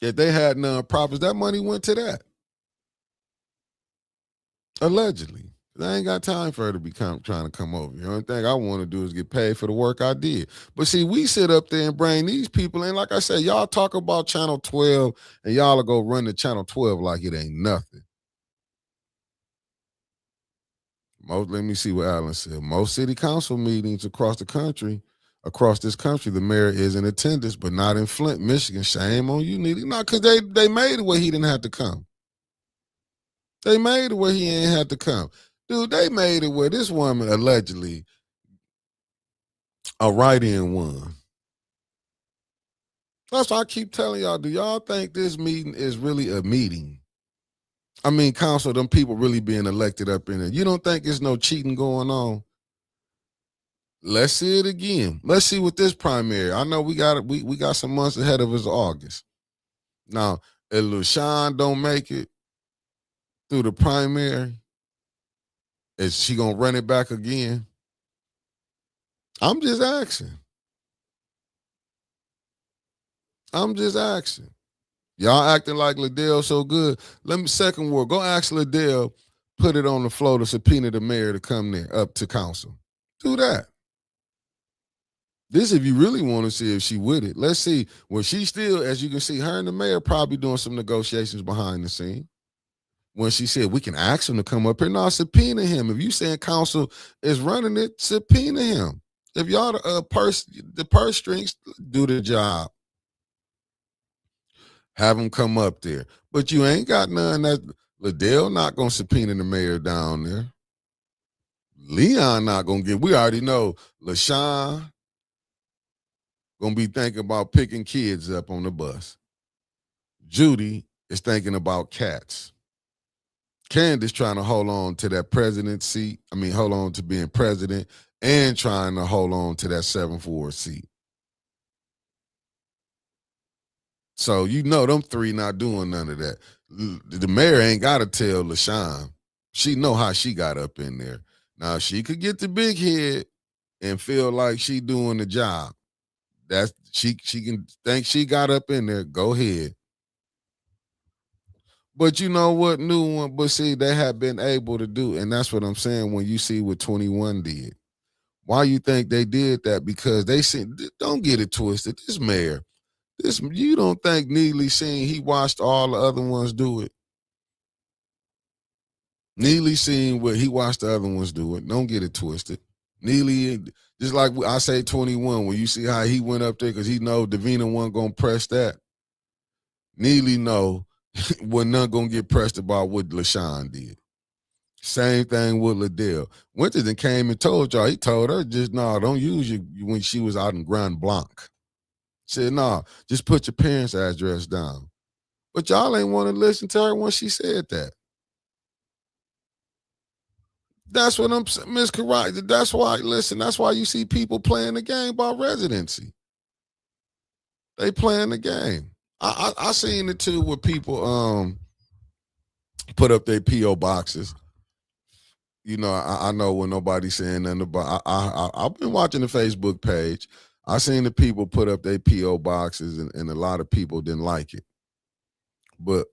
S1: if they had nonprofits, that money went to that. Allegedly. I ain't got time for her to be trying to come over. The only thing I want to do is get paid for the work I did. But see, we sit up there and bring these people in. Like I said, y'all talk about Channel 12 and y'all will go run to Channel 12 like it ain't nothing. Let me see what Alan said. Most city council meetings across the country across this country, the mayor is in attendance, but not in Flint, Michigan. Shame on you, Neely. No, because they made it where he didn't have to come. They made it where he ain't had to come. Dude, they made it where this woman allegedly a write-in won. That's why I keep telling y'all, do y'all think this meeting is really a meeting? I mean, council, them people really being elected up in there. You don't think there's no cheating going on? Let's see it again. Let's see what this primary. I know we got some months ahead of us, August. Now, if LaShawn don't make it through the primary, is she gonna run it back again? I'm just asking. Y'all acting like Liddell so good. Let me second word. Go ask Liddell, put it on the floor to subpoena the mayor to come there up to council. Do that. This if you really want to see if she with it. Let's see. Well, she still, as you can see, her and the mayor probably doing some negotiations behind the scene. When she said we can ask him to come up here, no, subpoena him. If you saying council is running it, subpoena him. If y'all the purse strings, do the job. Have him come up there. But you ain't got none that Liddell not gonna subpoena the mayor down there. Leon not gonna get. We already know LaShawn gonna be thinking about picking kids up on the bus. Judy is thinking about cats. Candace trying to hold on to that president seat. I mean, hold on to being president and trying to hold on to that 7-4 seat. So you know them three not doing none of that. The mayor ain't got to tell LaShawn. She know how she got up in there. Now, she could get the big head and feel like she doing the job. That's she can think she got up in there. Go ahead. But you know what, new one? But see, they have been able to do, and that's what I'm saying when you see what 21 did. Why you think they did that? Because they said, don't get it twisted. This mayor, you don't think Neely seen he watched all the other ones do it? Neely seen what he watched the other ones do it. Don't get it twisted. Neely, just like I say 21, when you see how he went up there because he know Davina wasn't going to press that. Neely know we're not going to get pressed about what LaShawn did. Same thing with Liddell. Winterton came and told y'all, he told her just, no, don't use you when she was out in Grand Blanc. Said, no, just put your parents' address down. But y'all ain't want to listen to her when she said that. That's what I'm saying, Miss Karate. That's why, listen, that's why you see people playing the game by residency. They playing the game. I seen it too where people put up their P.O. boxes. You know, I know when nobody's saying nothing about I've been watching the Facebook page. I seen the people put up their P.O. boxes and a lot of people didn't like it. But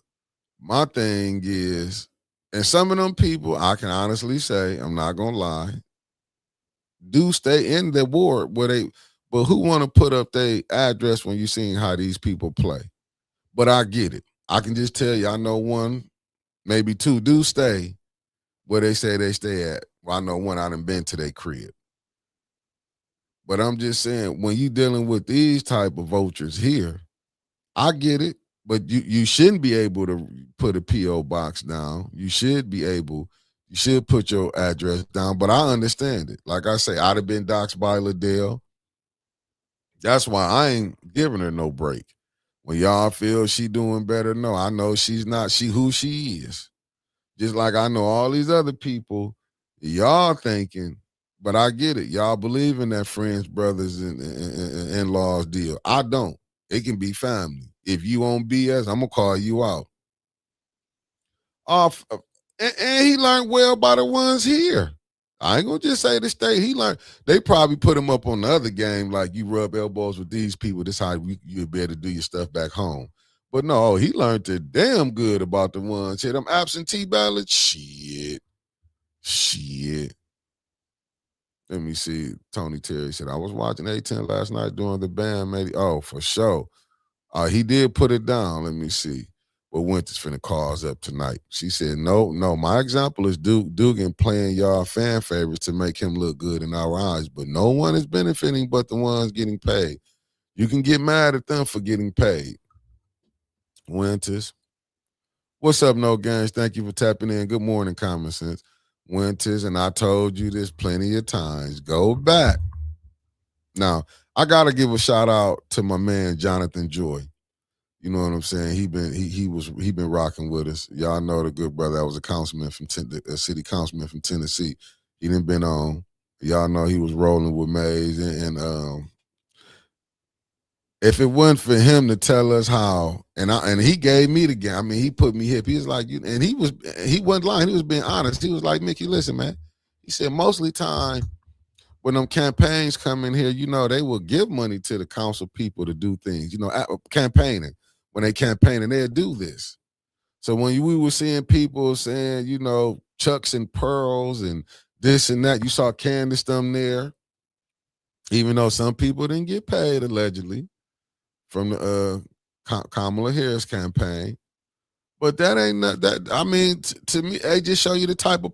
S1: my thing is, and some of them people, I can honestly say, I'm not gonna lie, do stay in the ward where they, but who want to put up their address when you seeing how these people play? But I get it. I can just tell you, I know one, maybe two do stay where they say they stay at. Well, I know one I done been to their crib. But I'm just saying, when you dealing with these type of vultures here, I get it. But you shouldn't be able to put a P.O. box down. You should put your address down. But I understand it. Like I say, I'd have been doxxed by Liddell. That's why I ain't giving her no break. When y'all feel she doing better, no, I know she's not who she is. Just like I know all these other people, y'all thinking, but I get it. Y'all believe in that friends, brothers, and in-laws deal. I don't. It can be family. If you on BS, I'm going to call you out. And he learned well by the ones here. I ain't going to just say the state. He learned. They probably put him up on the other game like you rub elbows with these people. This how you better do your stuff back home. But no, he learned it damn good about the ones here. Them absentee ballots, shit. Let me see. Tony Terry said, I was watching A10 last night during the band. Maybe, oh, for sure. He did put it down. Let me see. Well, Winters finna call us up tonight. She said, no, my example is Dugan playing y'all fan favorites to make him look good in our eyes, but no one is benefiting but the ones getting paid. You can get mad at them for getting paid. Winters. What's up, No Games? Thank you for tapping in. Good morning, Common Sense. Winters, and I told you this plenty of times. Go back. Now, I gotta give a shout out to my man Jonathan Joy. You know what I'm saying? He been rocking with us. Y'all know the good brother. I was a councilman from a city councilman from Tennessee. He done been on. Y'all know he was rolling with Mays, and if it wasn't for him to tell us how, and he gave me the game. I mean, he put me hip. He was like, and he wasn't lying. He was being honest. He was like, Mickey, listen, man. He said mostly time when them campaigns come in here, they will give money to the council people to do things. Campaigning. When they campaigning, they'll do this. So when we were seeing people saying, Chucks and Pearls and this and that, you saw Candace them there, even though some people didn't get paid allegedly from the Kamala Harris campaign. But that ain't that. I mean, to me, they just show you the type of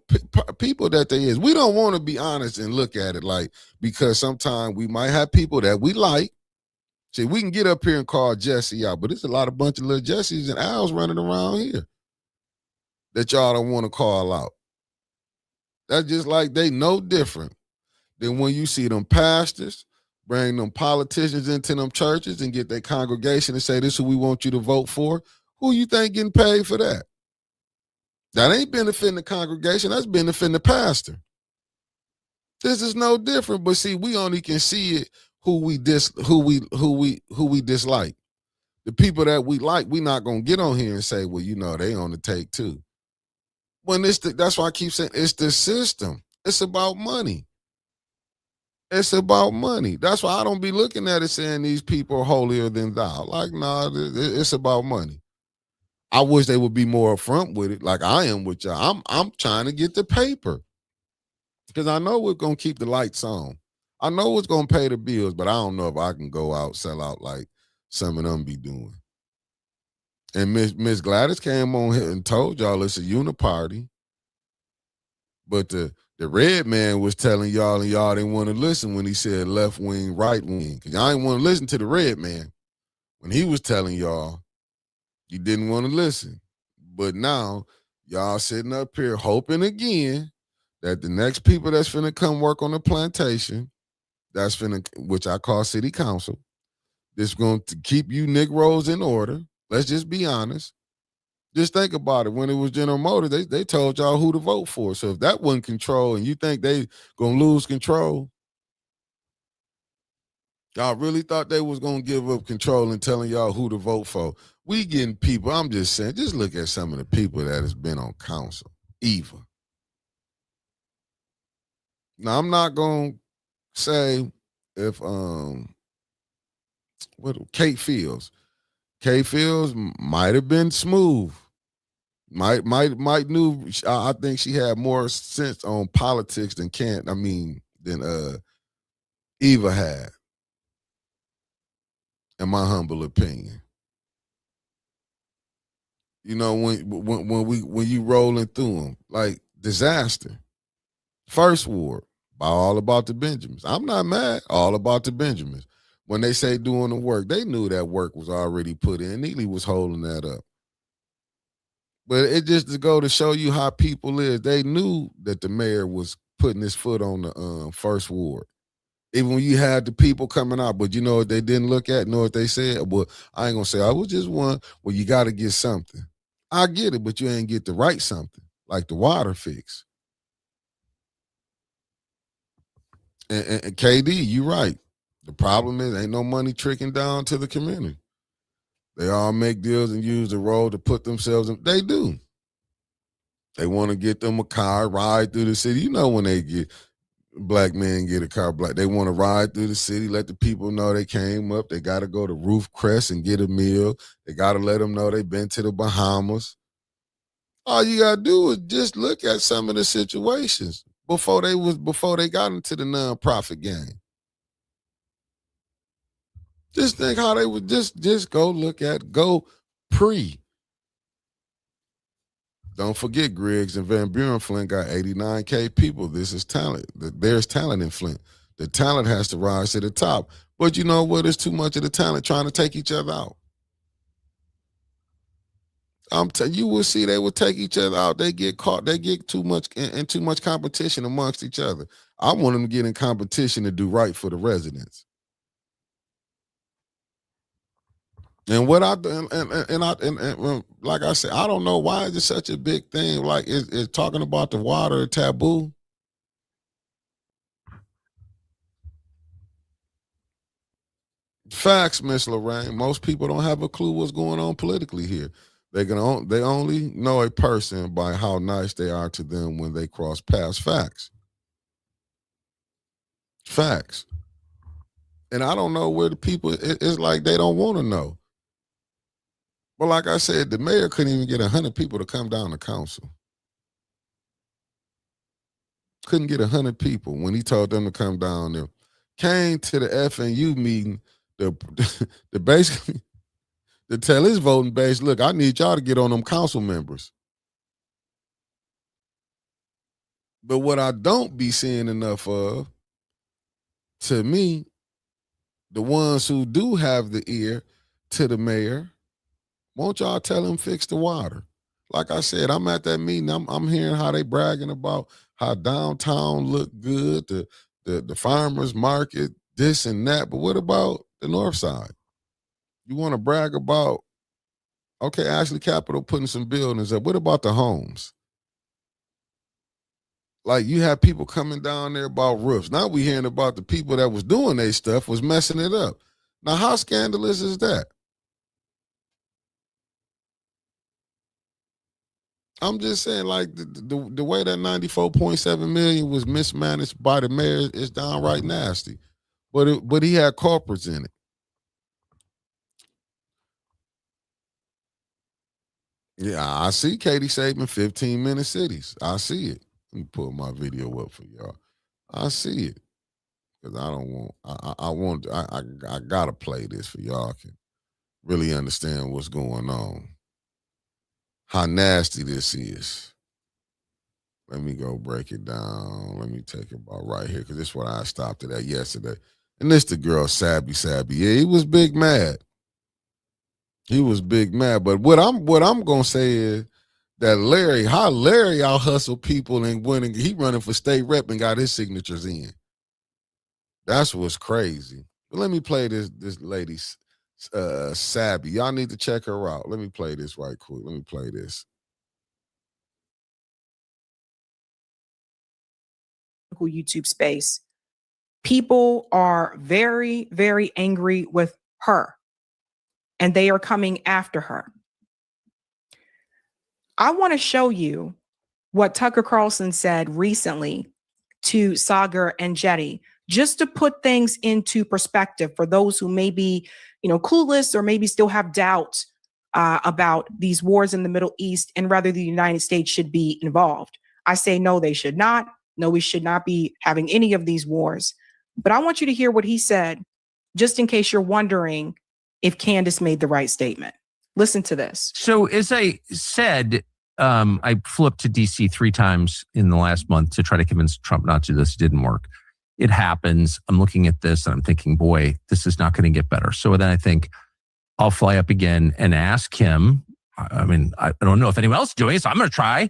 S1: people that they is. We don't want to be honest and look at it because sometimes we might have people that we like. See, we can get up here and call Jesse out, but there's a lot of bunch of little Jessies and Al's running around here that y'all don't want to call out. That's just like they no different than when you see them pastors bring them politicians into them churches and get their congregation and say, this is who we want you to vote for. Who you think getting paid for that? That ain't benefiting the congregation. That's benefiting the pastor. This is no different. But see, we only can see it who we dislike. The people that we like, we not gonna get on here and say, well, they on the take too. When that's why I keep saying it's the system. It's about money. It's about money. That's why I don't be looking at it saying these people are holier than thou. Like, nah, it's about money. I wish they would be more upfront with it, like I am with y'all. I'm trying to get the paper because I know we're gonna keep the lights on. I know it's gonna pay the bills, but I don't know if I can go out sell out like some of them be doing. And Miss Gladys came on here and told y'all it's a uniparty, but the red man was telling y'all and y'all didn't want to listen when he said left wing, right wing, because y'all didn't want to listen to the red man when he was telling y'all. You didn't want to listen. But now, y'all sitting up here hoping again that the next people that's finna come work on the plantation, which I call city council, that's going to keep you Negroes in order. Let's just be honest. Just think about it. When it was General Motors, they told y'all who to vote for. So if that wasn't control and you think they going to lose control, y'all really thought they was going to give up control and telling y'all who to vote for. We getting people, I'm just saying, just look at some of the people that has been on council. Eva. Now, I'm not going to say if Kate Fields. Kate Fields might have been smooth. Might knew. I think she had more sense on politics than Eva had, in my humble opinion. When you rolling through them, like disaster. First ward, all about the Benjamins. I'm not mad, all about the Benjamins. When they say doing the work, they knew that work was already put in. Neely was holding that up. But it just to go to show you how people is, they knew that the mayor was putting his foot on the first ward. Even when you had the people coming out, but you know what they didn't look at, know what they said? Well, I ain't gonna say I was just one. Well, you gotta get something. I get it, but you ain't get the right something, like the water fix. And KD, you right. The problem is ain't no money tricking down to the community. They all make deals and use the road to put themselves in. They do. They want to get them a car, ride through the city. When they get black men get a car, they want to ride through the city, let the people know they came up. They got to go to Roof Crest and get a meal. They got to let them know they've been to the Bahamas. All you got to do is just look at some of the situations before they got into the nonprofit game. Just think how they would just go look at, go pre Don't forget, Griggs and Van Buren Flint got 89K people. This is talent. There's talent in Flint. The talent has to rise to the top. But you know what? There's too much of the talent trying to take each other out. You will see they will take each other out. They get caught. They get too much in too much competition amongst each other. I want them to get in competition to do right for the residents. And what and like I said, I don't know why is it such a big thing. Like, is talking about the water a taboo? Facts, Miss Lorraine. Most people don't have a clue what's going on politically here. They only know a person by how nice they are to them when they cross paths. Facts. Facts. And I don't know where the people. It's like they don't want to know. But like I said, the mayor couldn't even get 100 people to come down to council. Couldn't get 100 people when he told them to come down there. Came to the FNU meeting the basically to tell his voting base, look, I need y'all to get on them council members. But what I don't be seeing enough of, to me, the ones who do have the ear to the mayor, won't y'all tell him fix the water? Like I said, I'm at that meeting. I'm hearing how they bragging about how downtown look good, the farmers market, this and that. But what about the north side? You want to brag about, okay, Ashley Capital putting some buildings up. What about the homes? Like, you have people coming down there about roofs. Now we hearing about the people that was doing their stuff was messing it up. Now, how scandalous is that? I'm just saying, like, the way that $94.7 million was mismanaged by the mayor is downright nasty. But he had corporates in it. Yeah, I see Katie Saban 15-minute cities. I see it. Let me pull my video up for y'all. I see it. Because I gotta play this for y'all can really understand what's going on. How nasty this is. Let me go break it down. Let me take it about right here, because this is what I stopped it at yesterday. And this the girl, Sabby. Yeah, he was big mad. He was big mad. But what I'm gonna say is that Larry out hustled people and went and he running for state rep and got his signatures in. That's what's crazy. But let me play this lady, Sabby. Y'all need to check her out. Let me play this right quick. Let me play this.
S5: YouTube space. People are very, very angry with her, and they are coming after her. I want to show you what Tucker Carlson said recently to Sagar and Jetty, just to put things into perspective for those who may be, clueless or maybe still have doubts about these wars in the Middle East and whether the United States should be involved. I say no, they should not. No, we should not be having any of these wars. But I want you to hear what he said, just in case you're wondering if Candace made the right statement. Listen to this.
S6: So as I said, I flipped to DC 3 times in the last month to try to convince Trump not to do this. It didn't work. It happens. I'm looking at this and I'm thinking, boy, this is not going to get better. So then I think I'll fly up again and ask him. I mean, I don't know if anyone else is doing it, so I'm going to try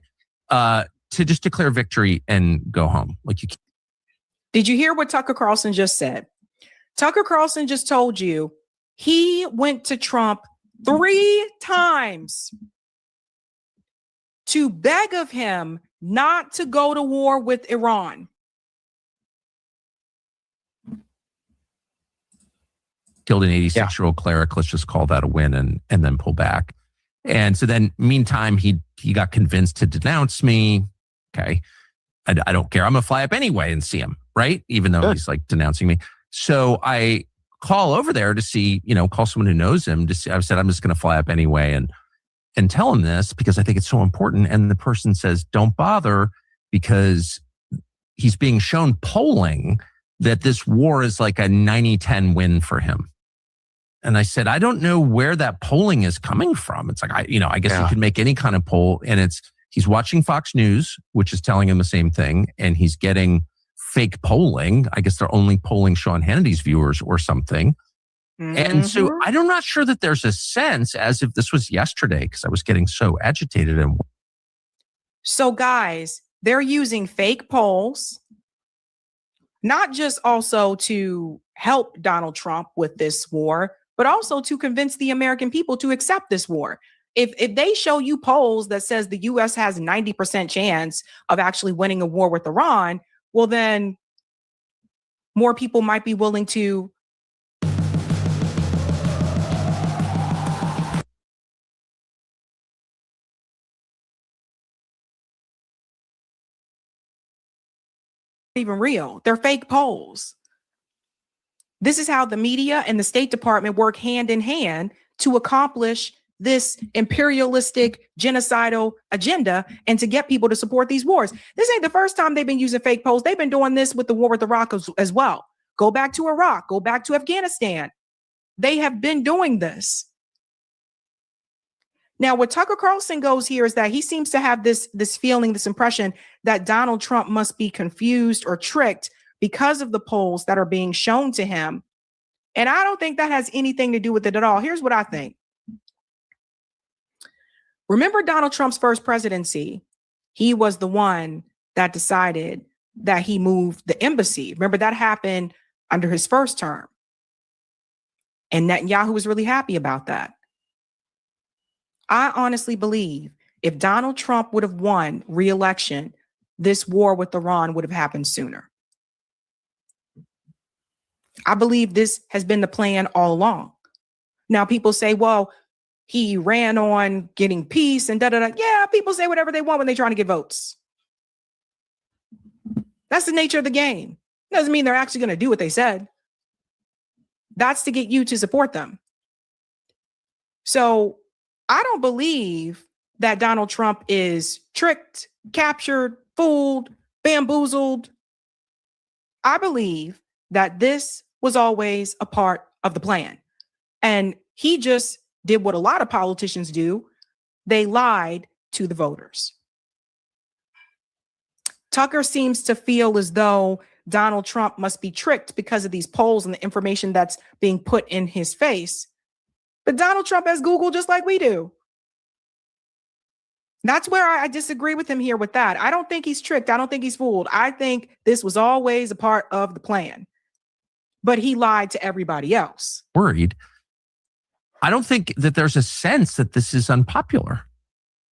S6: to just declare victory and go home. Like, you.
S5: Did you hear what Tucker Carlson just said? Tucker Carlson just told you he went to Trump 3 times to beg of him not to go to war with Iran.
S6: Killed an 86-year-old cleric. Let's just call that a win and then pull back. And so then, meantime, he got convinced to denounce me. Okay, I don't care. I'm going to fly up anyway and see him, right? Even though he's like denouncing me. So I call over there to see, call someone who knows him to see. I said, I'm just going to fly up anyway and tell him this because I think it's so important. And the person says, don't bother, because he's being shown polling that this war is like a 90-10 win for him. And I said, I don't know where that polling is coming from. It's like, I guess you can make any kind of poll, and He's watching Fox News, which is telling him the same thing, and he's getting fake polling. I guess they're only polling Sean Hannity's viewers or something. And so I'm not sure that there's a sense as if this was yesterday, because I was getting so agitated. And
S5: so guys, they're using fake polls, not just also to help Donald Trump with this war, but also to convince the American people to accept this war. If they show you polls that says the U.S. has 90% chance of actually winning a war with Iran, well, then more people might be willing to even real. They're fake polls. This is how the media and the State Department work hand in hand to accomplish this imperialistic, genocidal agenda and to get people to support these wars. This ain't the first time they've been using fake polls. They've been doing this with the war with Iraq as well. Go back to Iraq, go back to Afghanistan. They have been doing this. Now, what Tucker Carlson goes here is that he seems to have this feeling, this impression that Donald Trump must be confused or tricked because of the polls that are being shown to him. And I don't think that has anything to do with it at all. Here's what I think. Remember Donald Trump's first presidency? He was the one that decided that he moved the embassy. Remember that happened under his first term. And Netanyahu was really happy about that. I honestly believe if Donald Trump would have won re-election, this war with Iran would have happened sooner. I believe this has been the plan all along. Now, people say, well, he ran on getting peace and da-da-da. Yeah, people say whatever they want when they're trying to get votes. That's the nature of the game. Doesn't mean they're actually going to do what they said. That's to get you to support them. So I don't believe that Donald Trump is tricked, captured, fooled, bamboozled. I believe that this was always a part of the plan. And he just did what a lot of politicians do. They lied to the voters. Tucker seems to feel as though Donald Trump must be tricked because of these polls and the information that's being put in his face. But Donald Trump has Google just like we do. That's where I disagree with him here with that. I don't think he's tricked. I don't think he's fooled. I think this was always a part of the plan. But he lied to everybody else.
S6: Worried. I don't think that there's a sense that this is unpopular.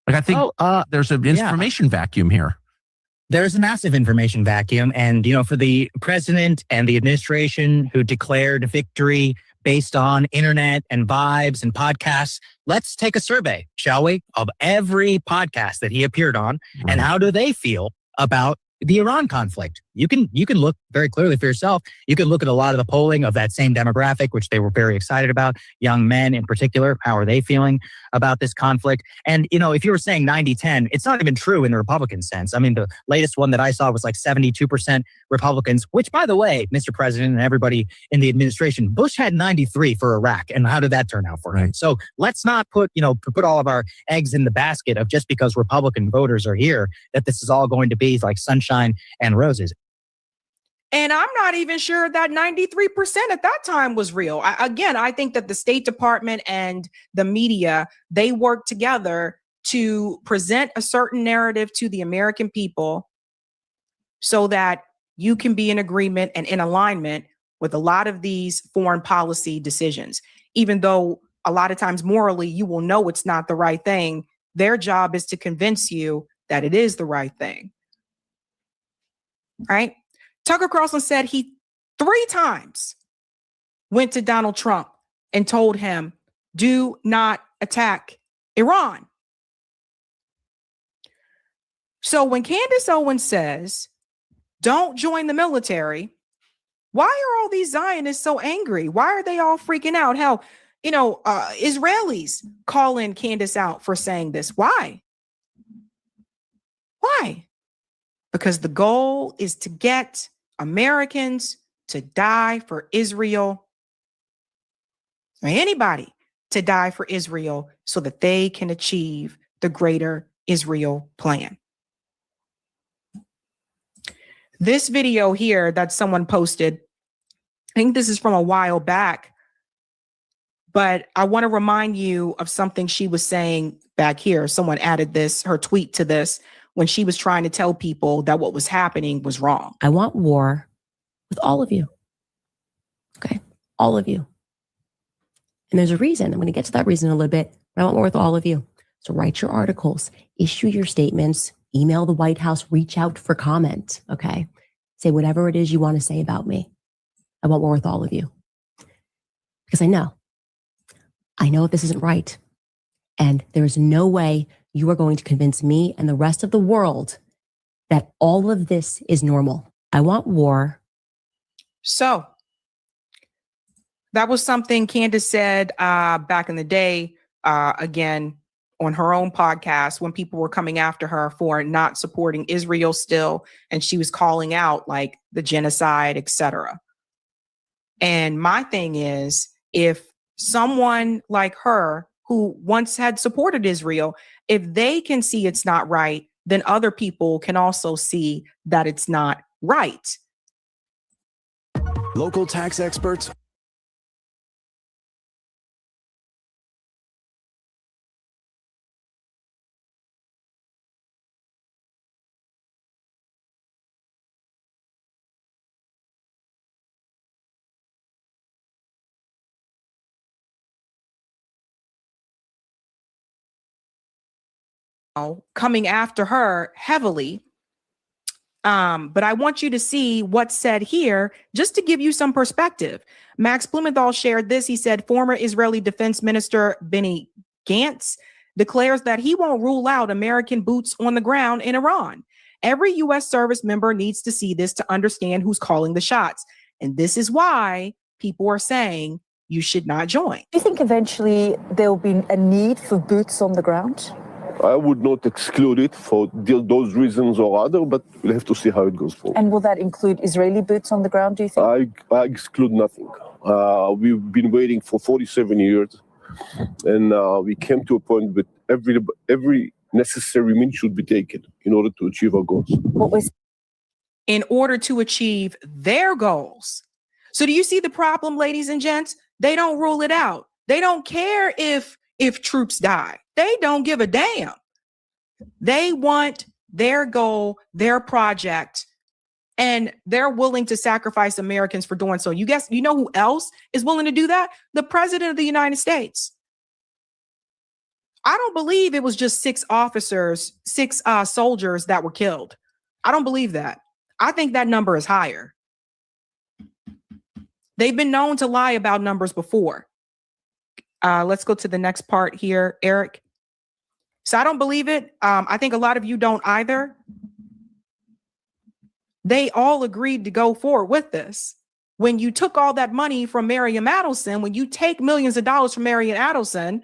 S6: Like I think there's an information vacuum here.
S7: There's a massive information vacuum. And, for the president and the administration who declared victory based on internet and vibes and podcasts, let's take a survey, shall we, of every podcast that he appeared on and how do they feel about the Iran conflict. You can look very clearly for yourself. You can look at a lot of the polling of that same demographic, which they were very excited about. Young men in particular, how are they feeling about this conflict? And, if you were saying 90-10, it's not even true in the Republican sense. I mean, the latest one that I saw was like 72% Republicans, which, by the way, Mr. President and everybody in the administration, Bush had 93 for Iraq. And how did that turn out for him? So let's not put all of our eggs in the basket of just because Republican voters are here, that this is all going to be like sunshine and roses.
S5: And I'm not even sure that 93% at that time was real. I think that the State Department and the media, they work together to present a certain narrative to the American people so that you can be in agreement and in alignment with a lot of these foreign policy decisions. Even though a lot of times morally, you will know it's not the right thing. Their job is to convince you that it is the right thing. Right? Tucker Carlson said he 3 times went to Donald Trump and told him, do not attack Iran. So when Candace Owens says, don't join the military, why are all these Zionists so angry? Why are they all freaking out? Hell, Israelis calling Candace out for saying this. Why? Why? Because the goal is to get Americans to die for Israel, or anybody to die for Israel so that they can achieve the greater Israel plan. This video here that someone posted, I think this is from a while back, but I want to remind you of something she was saying back here. Someone added this, her tweet to this, when she was trying to tell people that what was happening was wrong.
S8: I want war with all of you. Okay, all of you. And there's a reason. I'm going to get to that reason in a little bit, but I want more with all of you. So write your articles, issue your statements, email the White House, reach out for comment, okay? Say whatever it is you want to say about me. I want more with all of you. Because I know this isn't right. And there is no way you are going to convince me and the rest of the world that all of this is normal. I want war.
S5: So that was something Candace said back in the day, again, on her own podcast, when people were coming after her for not supporting Israel still, and she was calling out like the genocide, etc. And my thing is, if someone like her who once had supported Israel, if they can see it's not right, then other people can also see that it's not right.
S9: Local tax experts
S5: coming after her heavily. But I want you to see what's said here, just to give you some perspective. Max Blumenthal shared this. He said, former Israeli Defense Minister Benny Gantz declares that he won't rule out American boots on the ground in Iran. Every U.S. service member needs to see this to understand who's calling the shots. And this is why people are saying you should not join.
S10: Do you think eventually there will be a need for boots on the ground?
S11: I would not exclude it for those reasons or other, but we'll have to see how it goes forward.
S10: And will that include Israeli boots on the ground, do you think?
S11: I exclude nothing. We've been waiting for 47 years, and we came to a point that every necessary means should be taken in order to achieve our goals.
S5: In order to achieve their goals. So do you see the problem, ladies and gents? They don't rule it out. They don't care if troops die. They don't give a damn. They want their goal, their project, and they're willing to sacrifice Americans for doing so. You know who else is willing to do that? The President of the United States. I don't believe it was just six soldiers that were killed. I don't believe that. I think that number is higher. They've been known to lie about numbers before. Let's go to the next part here, Eric. So I don't believe it. I think a lot of you don't either. They all agreed to go forward with this. When you took all that money from Mariam Adelson, when you take millions of dollars from Mariam Adelson,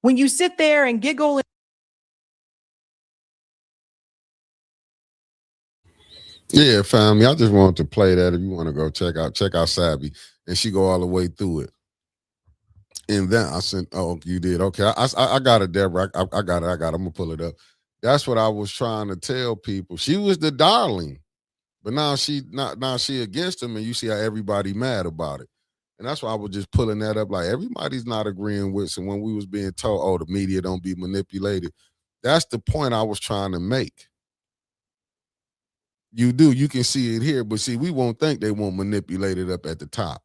S5: when you sit there and giggle.
S1: Yeah, family. I just wanted to play that. If you want to go check out Savvy, and she go all the way through it. And then I sent, oh, you did. Okay. I got it, Deborah. I got it. I'm going to pull it up. That's what I was trying to tell people. She was the darling, but now she against him, and you see how everybody mad about it. And that's why I was just pulling that up. Like, everybody's not agreeing with. So when we was being told, oh, the media don't be manipulated, that's the point I was trying to make. You can see it here, but see, we won't think they won't manipulate it up at the top.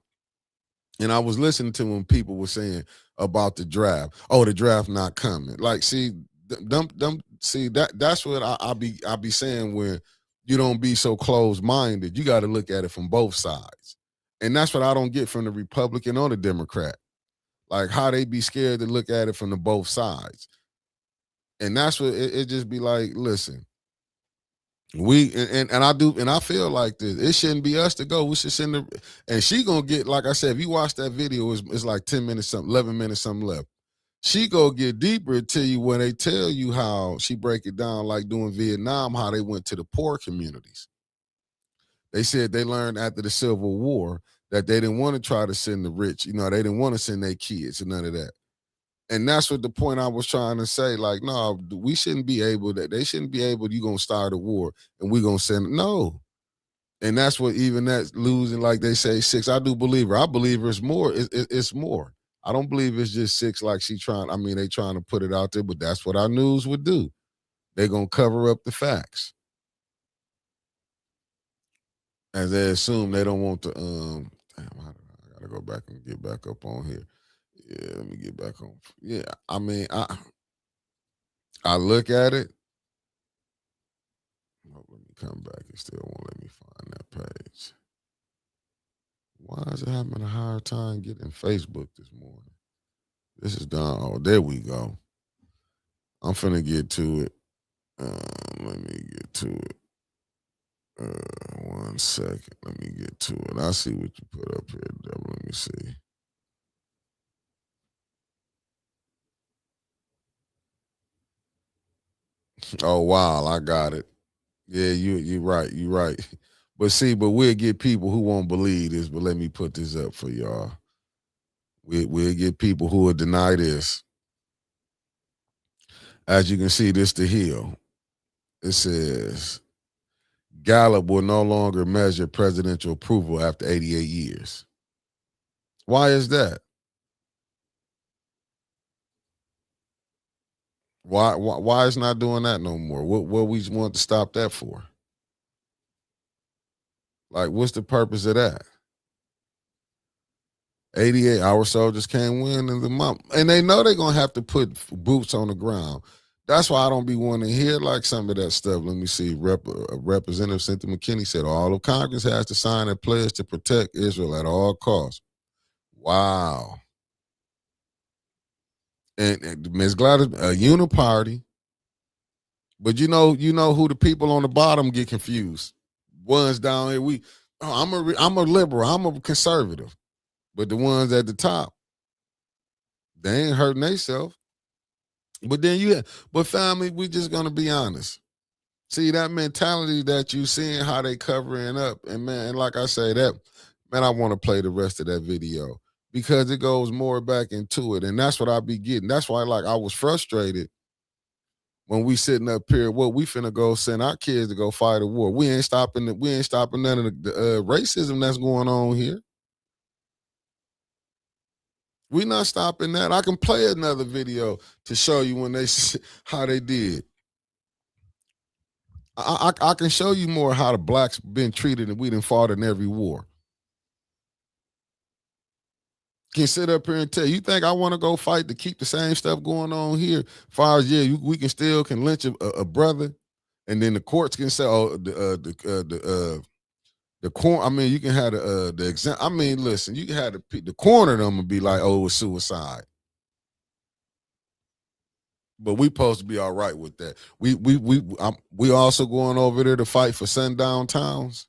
S1: And I was listening to when people were saying about the draft. Oh, the draft not coming. Like, see, that's what I be saying, when you don't be so closed-minded. You got to look at it from both sides. And that's what I don't get from the Republican or the Democrat. Like, how they be scared to look at it from the both sides. And that's what it just be like, listen. I feel like this. It shouldn't be us to go. We should send her, and she gonna get, like I said, if you watch that video, it's like 10 minutes, something, 11 minutes, something left. She go get deeper to you when they tell you how she break it down, like doing Vietnam, how they went to the poor communities. They said they learned after the Civil War that they didn't want to try to send the rich. They didn't want to send their kids and none of that. And that's what the point I was trying to say. Like, no, we shouldn't be able that. They shouldn't be able. You gonna start a war and we gonna send no. And that's what even that's losing. Like they say 6. I do believe her. I believe it's more. It's more. I don't believe it's just 6. Like she trying. I mean, they trying to put it out there, but that's what our news would do. They gonna cover up the facts, as they assume they don't want to. Damn, I gotta go back and get back up on here. Yeah, let me get back on. Yeah, I mean, I look at it. Oh, let me come back. It still won't let me find that page. Why is it having a hard time getting Facebook this morning? This is done. Oh, there we go. I'm finna get to it. Let me get to it. 1 second. Let me get to it. I see what you put up here, Deborah. Let me see. Oh wow, I got it. Yeah, you're right. You're right. But see, we'll get people who won't believe this. But let me put this up for y'all. We'll get people who will deny this. As you can see, this the Hill. It says Gallup will no longer measure presidential approval after 88 years. Why is that? Why is not doing that no more? What we want to stop that for? Like, what's the purpose of that? 88, our soldiers can't win in the month. And they know they're going to have to put boots on the ground. That's why I don't be wanting to hear like some of that stuff. Let me see. Representative Cynthia McKinney said all of Congress has to sign a pledge to protect Israel at all costs. Wow. And Ms. Gladys, a uniparty. But you know who the people on the bottom get confused. Ones down here, I'm a liberal, I'm a conservative. But the ones at the top, they ain't hurting themselves. But then but family, we just gonna be honest. See that mentality that you seeing how they covering up, and man, like I say that, man, I want to play the rest of that video because it goes more back into it, and that's what I be getting. That's why, like, I was frustrated when we sitting up here. What we finna go send our kids to go fight a war? We ain't stopping none of the racism that's going on here. We not stopping that. I can play another video to show you when they how they did. I can show you more how the blacks been treated and we done fought in every war. Can sit up here and tell you think I want to go fight to keep the same stuff going on here? As far as we can still lynch a brother, and then the courts can say, oh, the corner. I mean, you can have the exam. I mean, listen, you can have the corner of them and be like, oh, it was suicide. But we supposed to be all right with that. We also going over there to fight for sundown towns.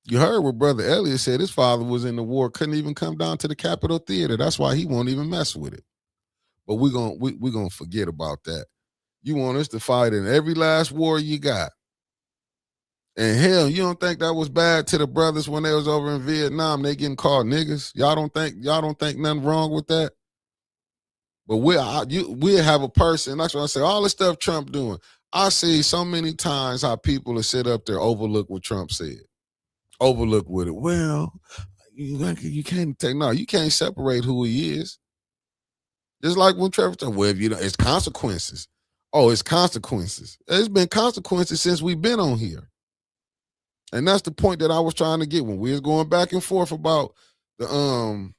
S1: You heard what Brother Elliott said. His father was in the war, couldn't even come down to the Capitol Theater. That's why he won't even mess with it. But we're gonna forget about that. You want us to fight in every last war you got. And hell, you don't think that was bad to the brothers when they was over in Vietnam? They getting called niggas. Y'all don't think nothing wrong with that? But we'll have a person. That's what I say. All the stuff Trump doing. I see so many times how people will sit up there overlook what Trump said. Overlook with it. Well, you can't take you can't separate who he is. Just like when Trevor said, well, it's consequences. Oh, it's consequences. It's been consequences since we've been on here. And that's the point that I was trying to get when we was going back and forth about the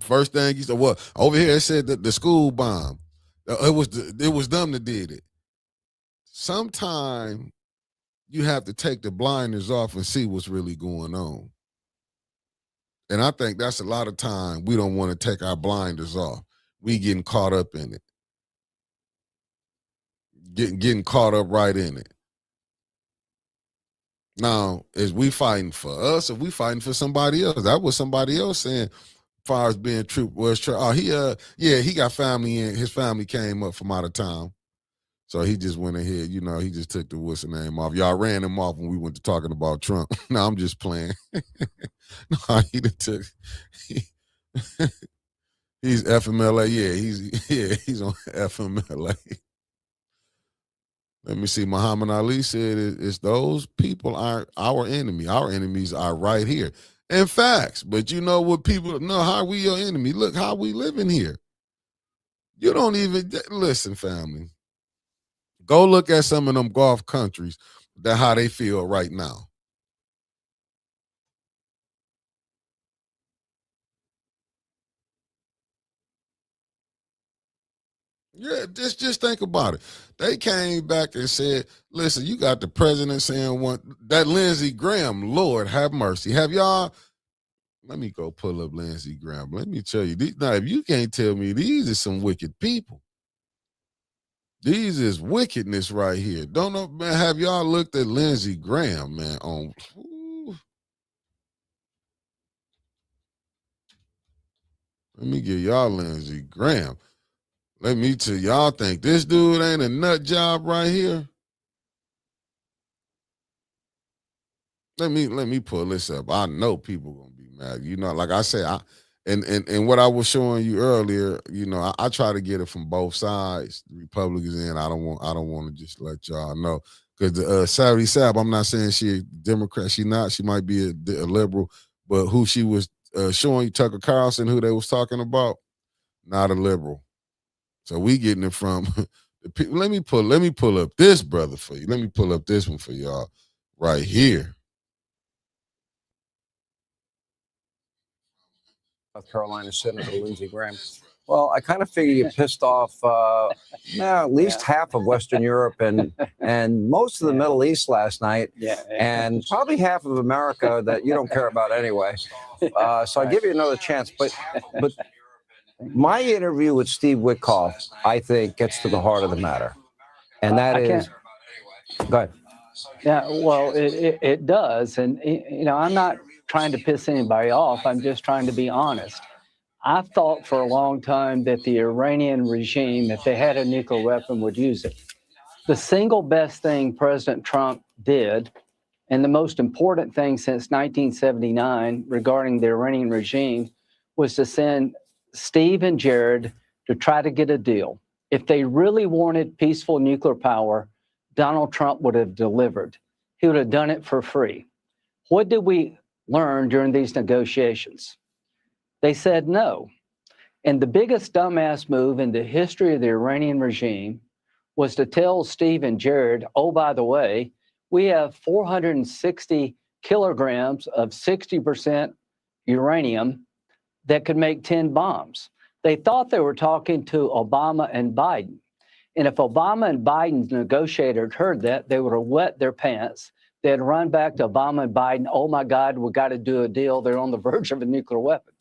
S1: first thing he said. Well, over here it said that the school bomb. It was them that did it. Sometime you have to take the blinders off and see what's really going on. And I think that's a lot of time we don't want to take our blinders off. We getting caught up in it. Getting caught up right in it. Now, is we fighting for us or we fighting for somebody else? That was somebody else saying, as far as being true, he got family in. His family came up from out of town. So he just went ahead, he just took the what's the name off. Y'all ran him off when we went to talking about Trump. No, I'm just playing. No, he took He's FMLA. Yeah, he's on FMLA. Let me see. Muhammad Ali said it's those people are our enemy. Our enemies are right here. In facts, but you know what people know, how we your enemy. Look how we living here. You don't even listen, family. Go look at some of them Gulf countries, that how they feel right now. Yeah, just think about it. They came back and said, listen, you got the president saying that Lindsey Graham, Lord have mercy. Have y'all, let me go pull up Lindsey Graham. Let me tell you, now if you can't tell me these are some wicked people. These is wickedness right here. Don't know, man, have y'all looked at Lindsey Graham, man, on, ooh. Let me get y'all Lindsey Graham. Let me tell y'all think this dude ain't a nut job right here. Let me pull this up. I know people gonna be mad. You know, like I said, and what I was showing you earlier, you know, I try to get it from both sides, the Republicans, and I don't want to just let y'all know. Because Saturday Sab, I'm not saying she a Democrat, she not, she might be a liberal, but who she was showing you, Tucker Carlson, who they was talking about, not a liberal. So we getting it from the people. Let me pull up this brother for you. Let me pull up this one for y'all right here.
S9: South Carolina Senator Lindsey Graham. Well, I kind of figure you pissed off at least half of Western Europe and most of the Middle East last night, and probably half of America that you don't care about anyway. So I give you another chance. But my interview with Steve Witkoff, I think, gets to the heart of the matter, and that is. Go ahead.
S12: Yeah, well, it does, and you know, I'm not trying to piss anybody off. I'm just trying to be honest. I've thought for a long time that the Iranian regime, if they had a nuclear weapon, would use it. The single best thing President Trump did, and the most important thing since 1979 regarding the Iranian regime, was to send Steve and Jared to try to get a deal. If they really wanted peaceful nuclear power, Donald Trump would have delivered. He would have done it for free. What did we learn during these negotiations? They said no. And the biggest dumbass move in the history of the Iranian regime was to tell Steve and Jared, oh, by the way, we have 460 kilograms of 60% uranium that could make 10 bombs. They thought they were talking to Obama and Biden. And if Obama and Biden's negotiators heard that, they would have wet their pants. They'd run back to Obama and Biden. Oh, my God, we got to do a deal. They're on the verge of a nuclear weapon.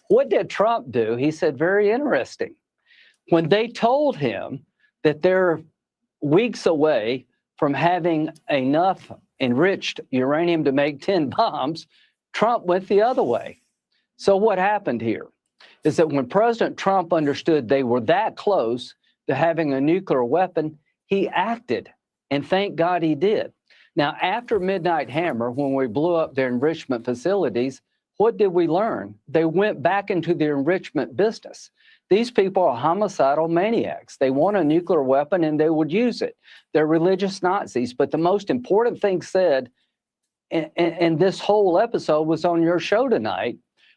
S12: What did Trump do? He said, very interesting. When they told him that they're weeks away from having enough enriched uranium to make 10 bombs, Trump went the other way. So what happened here is that when President Trump understood they were that close to having a nuclear weapon, he acted. And thank God he did. Now, after Midnight Hammer, when we blew up their enrichment facilities, what did we learn? They went back into the enrichment business. These people are homicidal maniacs. They want a nuclear weapon and they would use it. They're religious Nazis. But the most important thing said in this whole episode was on your show tonight,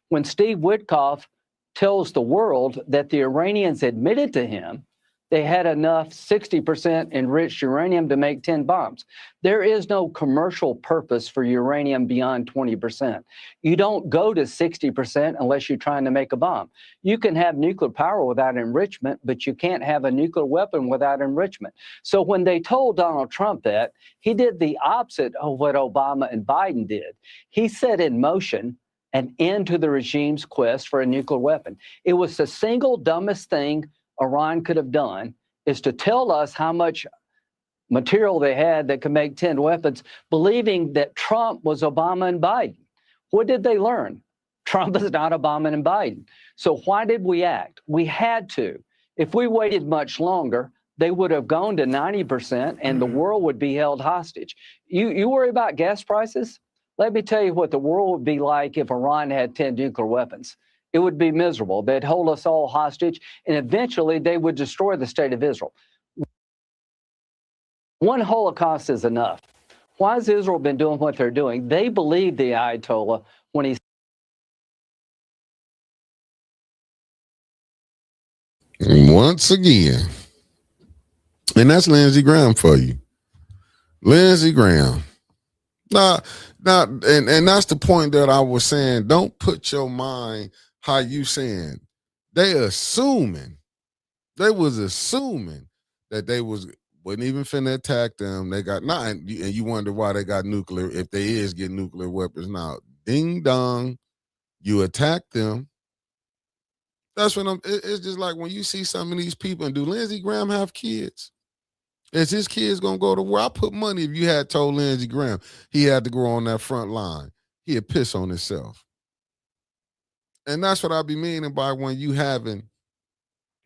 S12: when Steve Witkoff tells the world that the Iranians admitted to him they had enough 60% enriched uranium to make 10 bombs. There is no commercial purpose for uranium beyond 20%. You don't go to 60% unless you're trying to make a bomb. You can have nuclear power without enrichment, but you can't have a nuclear weapon without enrichment. So when they told Donald Trump that, he did the opposite of what Obama and Biden did. He set in motion an end to the regime's quest for a nuclear weapon. It was the single dumbest thing Iran could have done, is to tell us how much material they had that could make 10 weapons, believing that Trump was Obama and Biden. What did they learn? Trump is not Obama and Biden. So why did we act? We had to. If we waited much longer, they would have gone to 90% and the world would be held hostage. You worry about gas prices? Let me tell you what the world would be like if Iran had 10 nuclear weapons. it would be miserable. They'd hold us all hostage, and eventually they would destroy the state of Israel. One Holocaust is enough. Why has Israel been doing what they're doing? They believe the Ayatollah when he.
S1: Once again, and that's Lindsey Graham for you. Lindsey Graham. Now, and that's the point that I was saying. Don't put your mind how you saying. They was assuming that they wasn't even finna attack them. They got and you wonder why they got nuclear, if they is getting nuclear weapons now. Ding dong, you attack them. That's when it's just like when you see some of these people, and do Lindsey Graham have kids? Is his kids gonna go to war? I put money if you had told Lindsey Graham he had to go on that front line, he'd piss on himself. And that's what I be meaning by when you having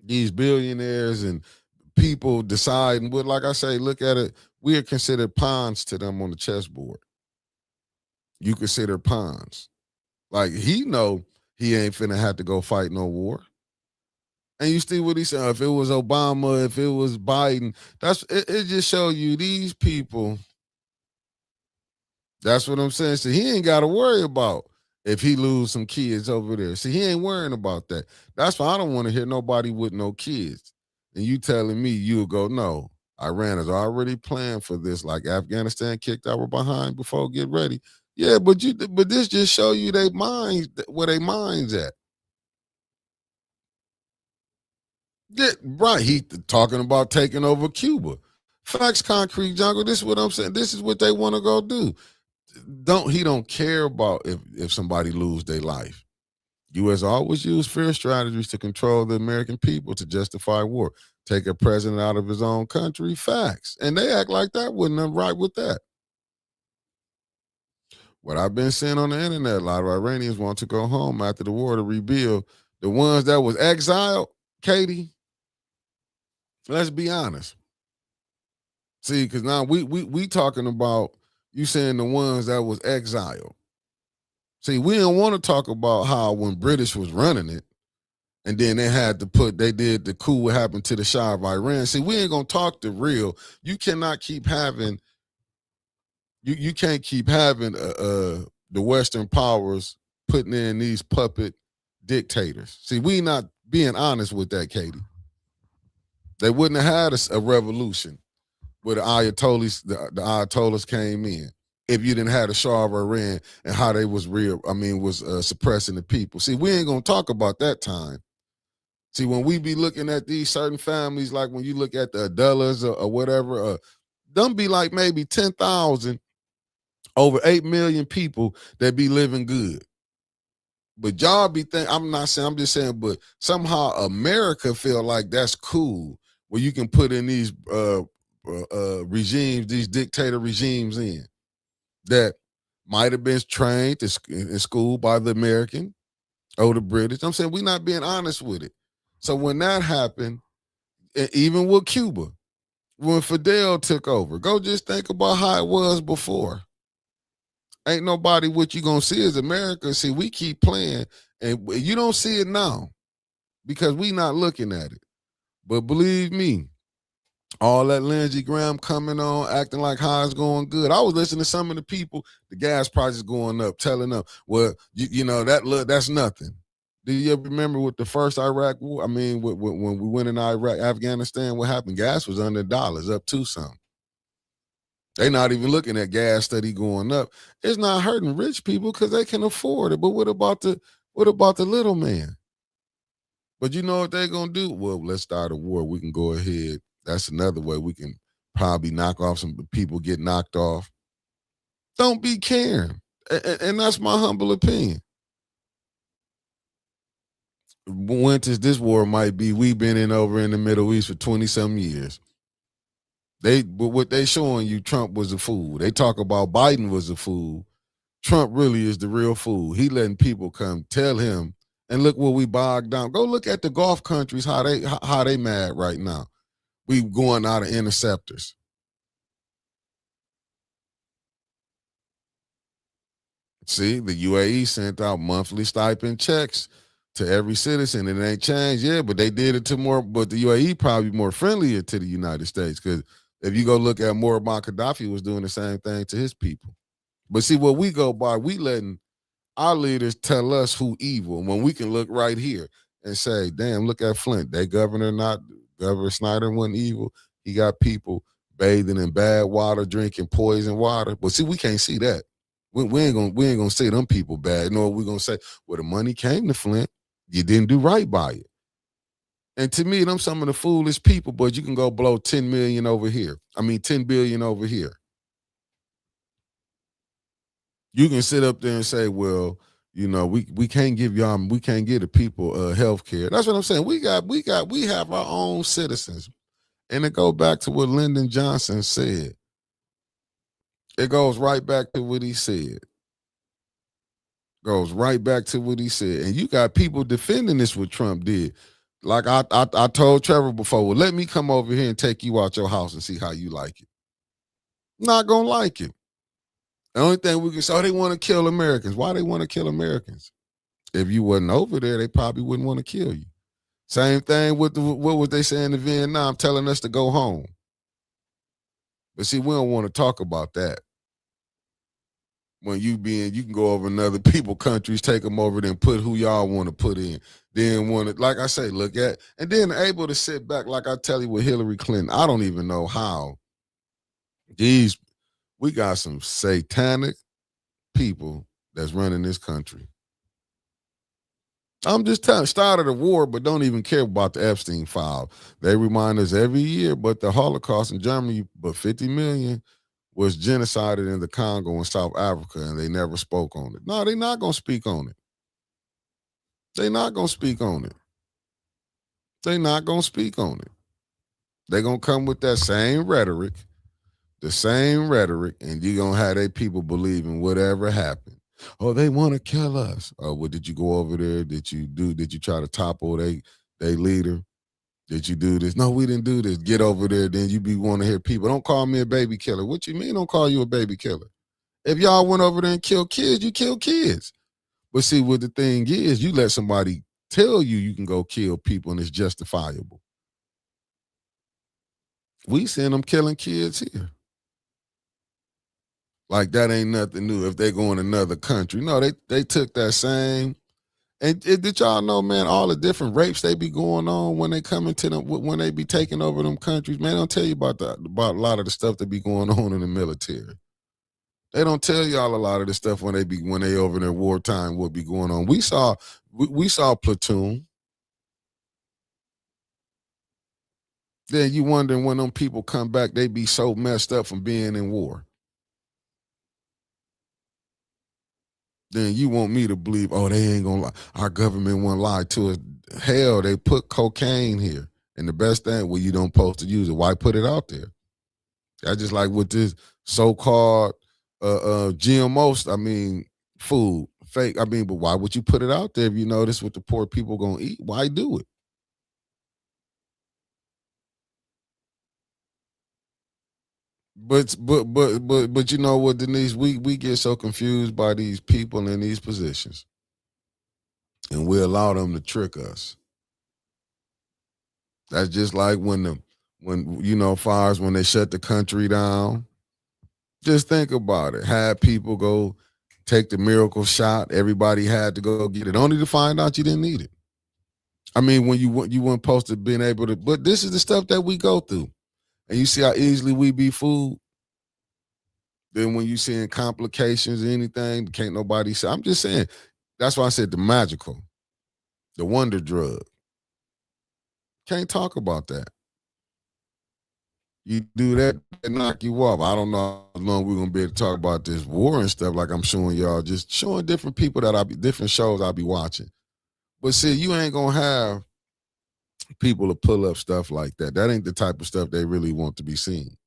S1: these billionaires and people deciding what, like I say, look at it, we are considered pawns to them on the chessboard. You consider pawns. Like he know he ain't finna have to go fight no war. And you see what he said. If it was Obama, if it was Biden, it just show you these people. That's what I'm saying. So he ain't got to worry about if he lose some kids over there. See, he ain't worrying about that. That's why I don't want to hear nobody with no kids. And you telling me you'll go, no, Iran is already planned for this, like Afghanistan kicked our behind before get ready. Yeah, but this just show you they minds, where they minds at. Yeah, right. He talking about taking over Cuba. Facts, concrete jungle. This is what I'm saying. This is what they want to go do. He don't care about if somebody lose their life. U.S. always use fear strategies to control the American people to justify war. Take a president out of his own country. Facts. And they act like that wasn't nothing right with that. What I've been seeing on the internet, a lot of Iranians want to go home after the war to rebuild. The ones that was exiled, Katie, let's be honest. See, because now we talking about you saying the ones that was exiled. See, we don't want to talk about how when British was running it, and then they did the coup, what happened to the Shah of Iran. See, we ain't gonna talk the real. You cannot keep having, you can't keep having the Western powers putting in these puppet dictators. See, we not being honest with that, Katie. They wouldn't have had a revolution where the Ayatollahs came in if you didn't have the Shah of Iran and how they was suppressing the people. See, we ain't gonna talk about that time. See, when we be looking at these certain families, like when you look at the Adellas or whatever, them be like maybe 10,000 over 8 million people that be living good. But y'all be thinking, I'm just saying, but somehow America feel like that's cool where you can put in these regimes, these dictator regimes in that might have been trained in school by the American or the British. I'm saying we're not being honest with it. So when that happened, even with Cuba, when Fidel took over, go just think about how it was before. Ain't nobody what you gonna see is America. See, we keep playing, and you don't see it now because we not looking at it. But believe me, all that Lindsey Graham coming on, acting like how it's going good. I was listening to some of the people, the gas prices going up, telling them, well, you know, that's nothing. Do you ever remember with the first Iraq war? I mean, when we went in Iraq, Afghanistan, what happened? Gas was under $1, up to something. They're not even looking at gas steady going up. It's not hurting rich people because they can afford it. But what about the little man? But you know what they're gonna do? Well, let's start a war. We can go ahead. That's another way we can probably knock off some people, get knocked off. Don't be caring. And that's my humble opinion. Winters, this war might be, we've been in over in the Middle East for 20-some years. But what they showing you, Trump was a fool. They talk about Biden was a fool. Trump really is the real fool. He letting people come tell him, and look where we bogged down. Go look at the Gulf countries, how they mad right now. We going out of interceptors. See, the UAE sent out monthly stipend checks to every citizen. It ain't changed, yeah, but they did it to more. But the UAE probably more friendlier to the United States, because if you go look at Muammar Gaddafi was doing the same thing to his people. But see, what we go by, we letting our leaders tell us who evil when we can look right here and say, damn, look at Flint. Governor Snyder wasn't evil. He got people bathing in bad water, drinking poison water. But see, we can't see that. We ain't gonna say them people bad. No, we're gonna say, well, the money came to Flint. You didn't do right by it. And to me, them some of the foolish people, but you can go blow 10 million over here. 10 billion over here. You can sit up there and say, well, we can't give the people health care. That's what I'm saying. We have our own citizens. And it goes back to what Lyndon Johnson said. It goes right back to what he said. Goes right back to what he said. And you got people defending this, what Trump did. Like I told Trevor before, well, let me come over here and take you out your house and see how you like it. Not gonna like it. The only thing we can say, they want to kill Americans. Why they want to kill Americans? If you wasn't over there, they probably wouldn't want to kill you. Same thing with what was they saying in Vietnam, telling us to go home. But see, we don't want to talk about that. When you can go over in other people countries, take them over there and put who y'all want to put in. Then want to, like I say, look at, and then able to sit back, like I tell you with Hillary Clinton, I don't even know how we got some satanic people that's running this country. I'm just telling, started a war, but don't even care about the Epstein file. They remind us every year, but the Holocaust in Germany, but 50 million was genocided in the Congo and South Africa, and they never spoke on it. No, they're not going to speak on it. They're not going to speak on it. They're not going to speak on it. They're going to come with that same rhetoric, and you're going to have their people believing whatever happened. Oh, they want to kill us. Oh, well, did you go over there? Did you try to topple they leader? Did you do this? No, we didn't do this. Get over there. Then you be want to hear people, don't call me a baby killer. What you mean don't call you a baby killer? If y'all went over there and killed kids, you kill kids. But see, what the thing is, you let somebody tell you can go kill people and it's justifiable. We seen them killing kids here. Like that ain't nothing new if they go in another country. No, they took that same. And did y'all know, man, all the different rapes they be going on when they come into them, when they be taking over them countries? Man, they don't tell you about a lot of the stuff that be going on in the military. They don't tell y'all a lot of the stuff when they over there wartime what be going on. We saw Platoon. Then you wondering when them people come back, they be so messed up from being in war. Then you want me to believe, oh, they ain't gonna lie. Our government won't lie to us. Hell, they put cocaine here. And the best thing, well, you don't supposed to use it. Why put it out there? That's just like with this so-called GMO, food, fake. But why would you put it out there if you know this what the poor people gonna eat? Why do it? But you know what, Denise, we get so confused by these people in these positions. And we allow them to trick us. That's just like when they shut the country down. Just think about it. Had people go take the miracle shot, everybody had to go get it, only to find out you didn't need it. When you weren't supposed to been able to, but this is the stuff that we go through. And you see how easily we be fooled. Then when you seeing complications or anything, can't nobody say. I'm just saying, that's why I said the magical, the wonder drug. Can't talk about that. You do that, they knock you off. I don't know how long we're going to be able to talk about this war and stuff like I'm showing y'all, just showing different people different shows I'll be watching. But see, you ain't going to have people to pull up stuff like that. That ain't the type of stuff they really want to be seen.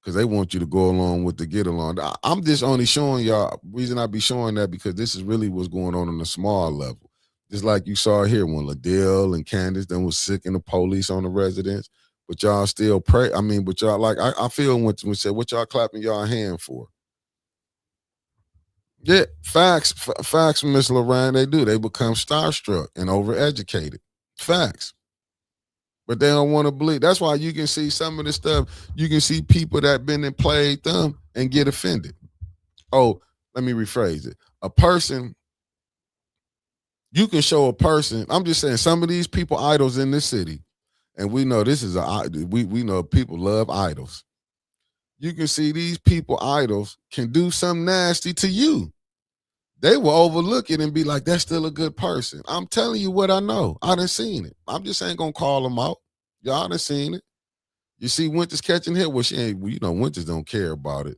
S1: Because they want you to go along with the get along. I'm just only showing y'all, reason I be showing that because this is really what's going on a small level. Just like you saw here when Liddell and Candace then was sick in the police on the residents. But y'all still pray. But y'all I feel when said what y'all clapping y'all hand for. Yeah, facts, Miss Lorraine. They do. They become starstruck and overeducated. Facts. But they don't want to believe. That's why you can see some of the stuff. You can see people that been and played them and get offended. Oh, let me rephrase it. A person, you can show a person. I'm just saying, some of these people idols in this city, and we know this is we know people love idols. You can see these people idols can do something nasty to you. They will overlook it and be like, that's still a good person. I'm telling you what I know. I done seen it. I'm just ain't gonna call them out. Y'all done seen it. You see Winters catching hit. Well, she ain't, Winters don't care about it.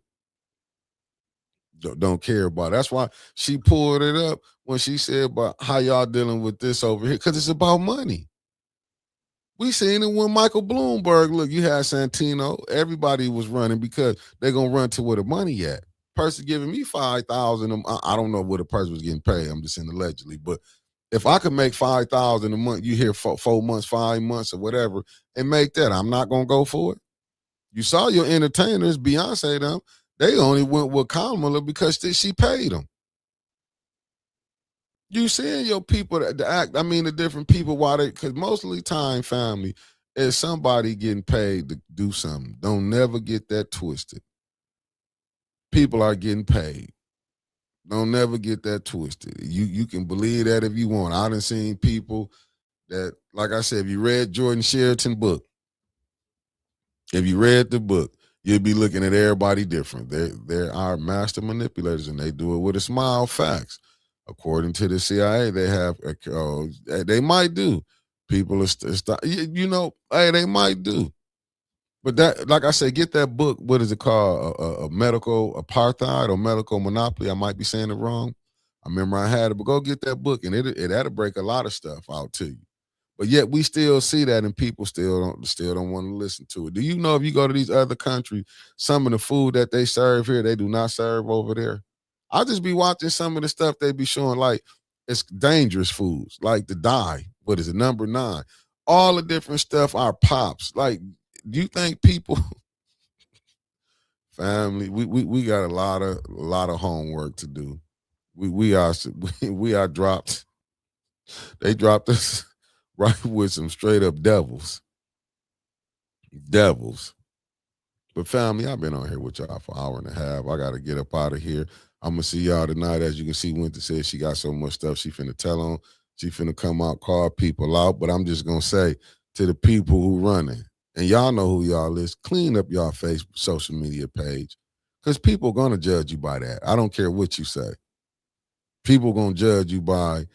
S1: Don't care about it. That's why she pulled it up when she said about how y'all dealing with this over here. Because it's about money. We seen it when Michael Bloomberg, look, you had Santino. Everybody was running because they're going to run to where the money at. Person giving me $5,000. I don't know what a person was getting paid. I'm just saying allegedly. But if I could make $5,000 a month, you hear 4 months, 5 months or whatever, and make that, I'm not going to go for it. You saw your entertainers, Beyonce, them, they only went with Kamala because she paid them. You seeing your people to act, the different people, why they, because mostly time, family, is somebody getting paid to do something. Don't never get that twisted. People are getting paid. Don't never get that twisted. You can believe that if you want. I done seen people that, like I said, if you read Jordan Sheraton book, if you read the book, you'll be looking at everybody different. They're our master manipulators, and they do it with a smile. Facts. According to the CIA, they have, they might do. People are, hey, they might do. But that, like I said, get that book. What is it called? A medical apartheid or medical monopoly. I might be saying it wrong. I remember I had it, but go get that book, and it that'll break a lot of stuff out to you. But yet we still see that, and people still don't want to listen to it. Do you know if you go to these other countries, some of the food that they serve here, they do not serve over there? I'll just be watching some of the stuff they be showing, like it's dangerous foods, like the dye. What is it, number 9? All the different stuff are pops. Like, do you think people, family, we got a lot of homework to do. We are dropped. They dropped us right with some straight up devils. But family, I've been on here with y'all for an hour and a half. I got to get up out of here. I'm going to see y'all tonight. As you can see, Winter said she got so much stuff she finna tell on. She finna come out, call people out. But I'm just going to say to the people who running, and y'all know who y'all is, clean up y'all Facebook social media page, because people are going to judge you by that. I don't care what you say. People are going to judge you by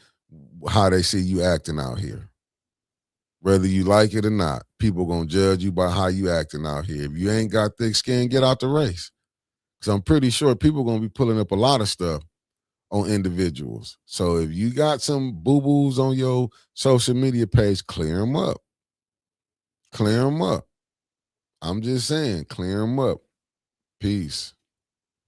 S1: how they see you acting out here. Whether you like it or not, people going to judge you by how you acting out here. If you ain't got thick skin, get out the race. Because I'm pretty sure people going to be pulling up a lot of stuff on individuals. So if you got some boo-boos on your social media page, clear them up. Clear them up. I'm just saying, clear them up. Peace.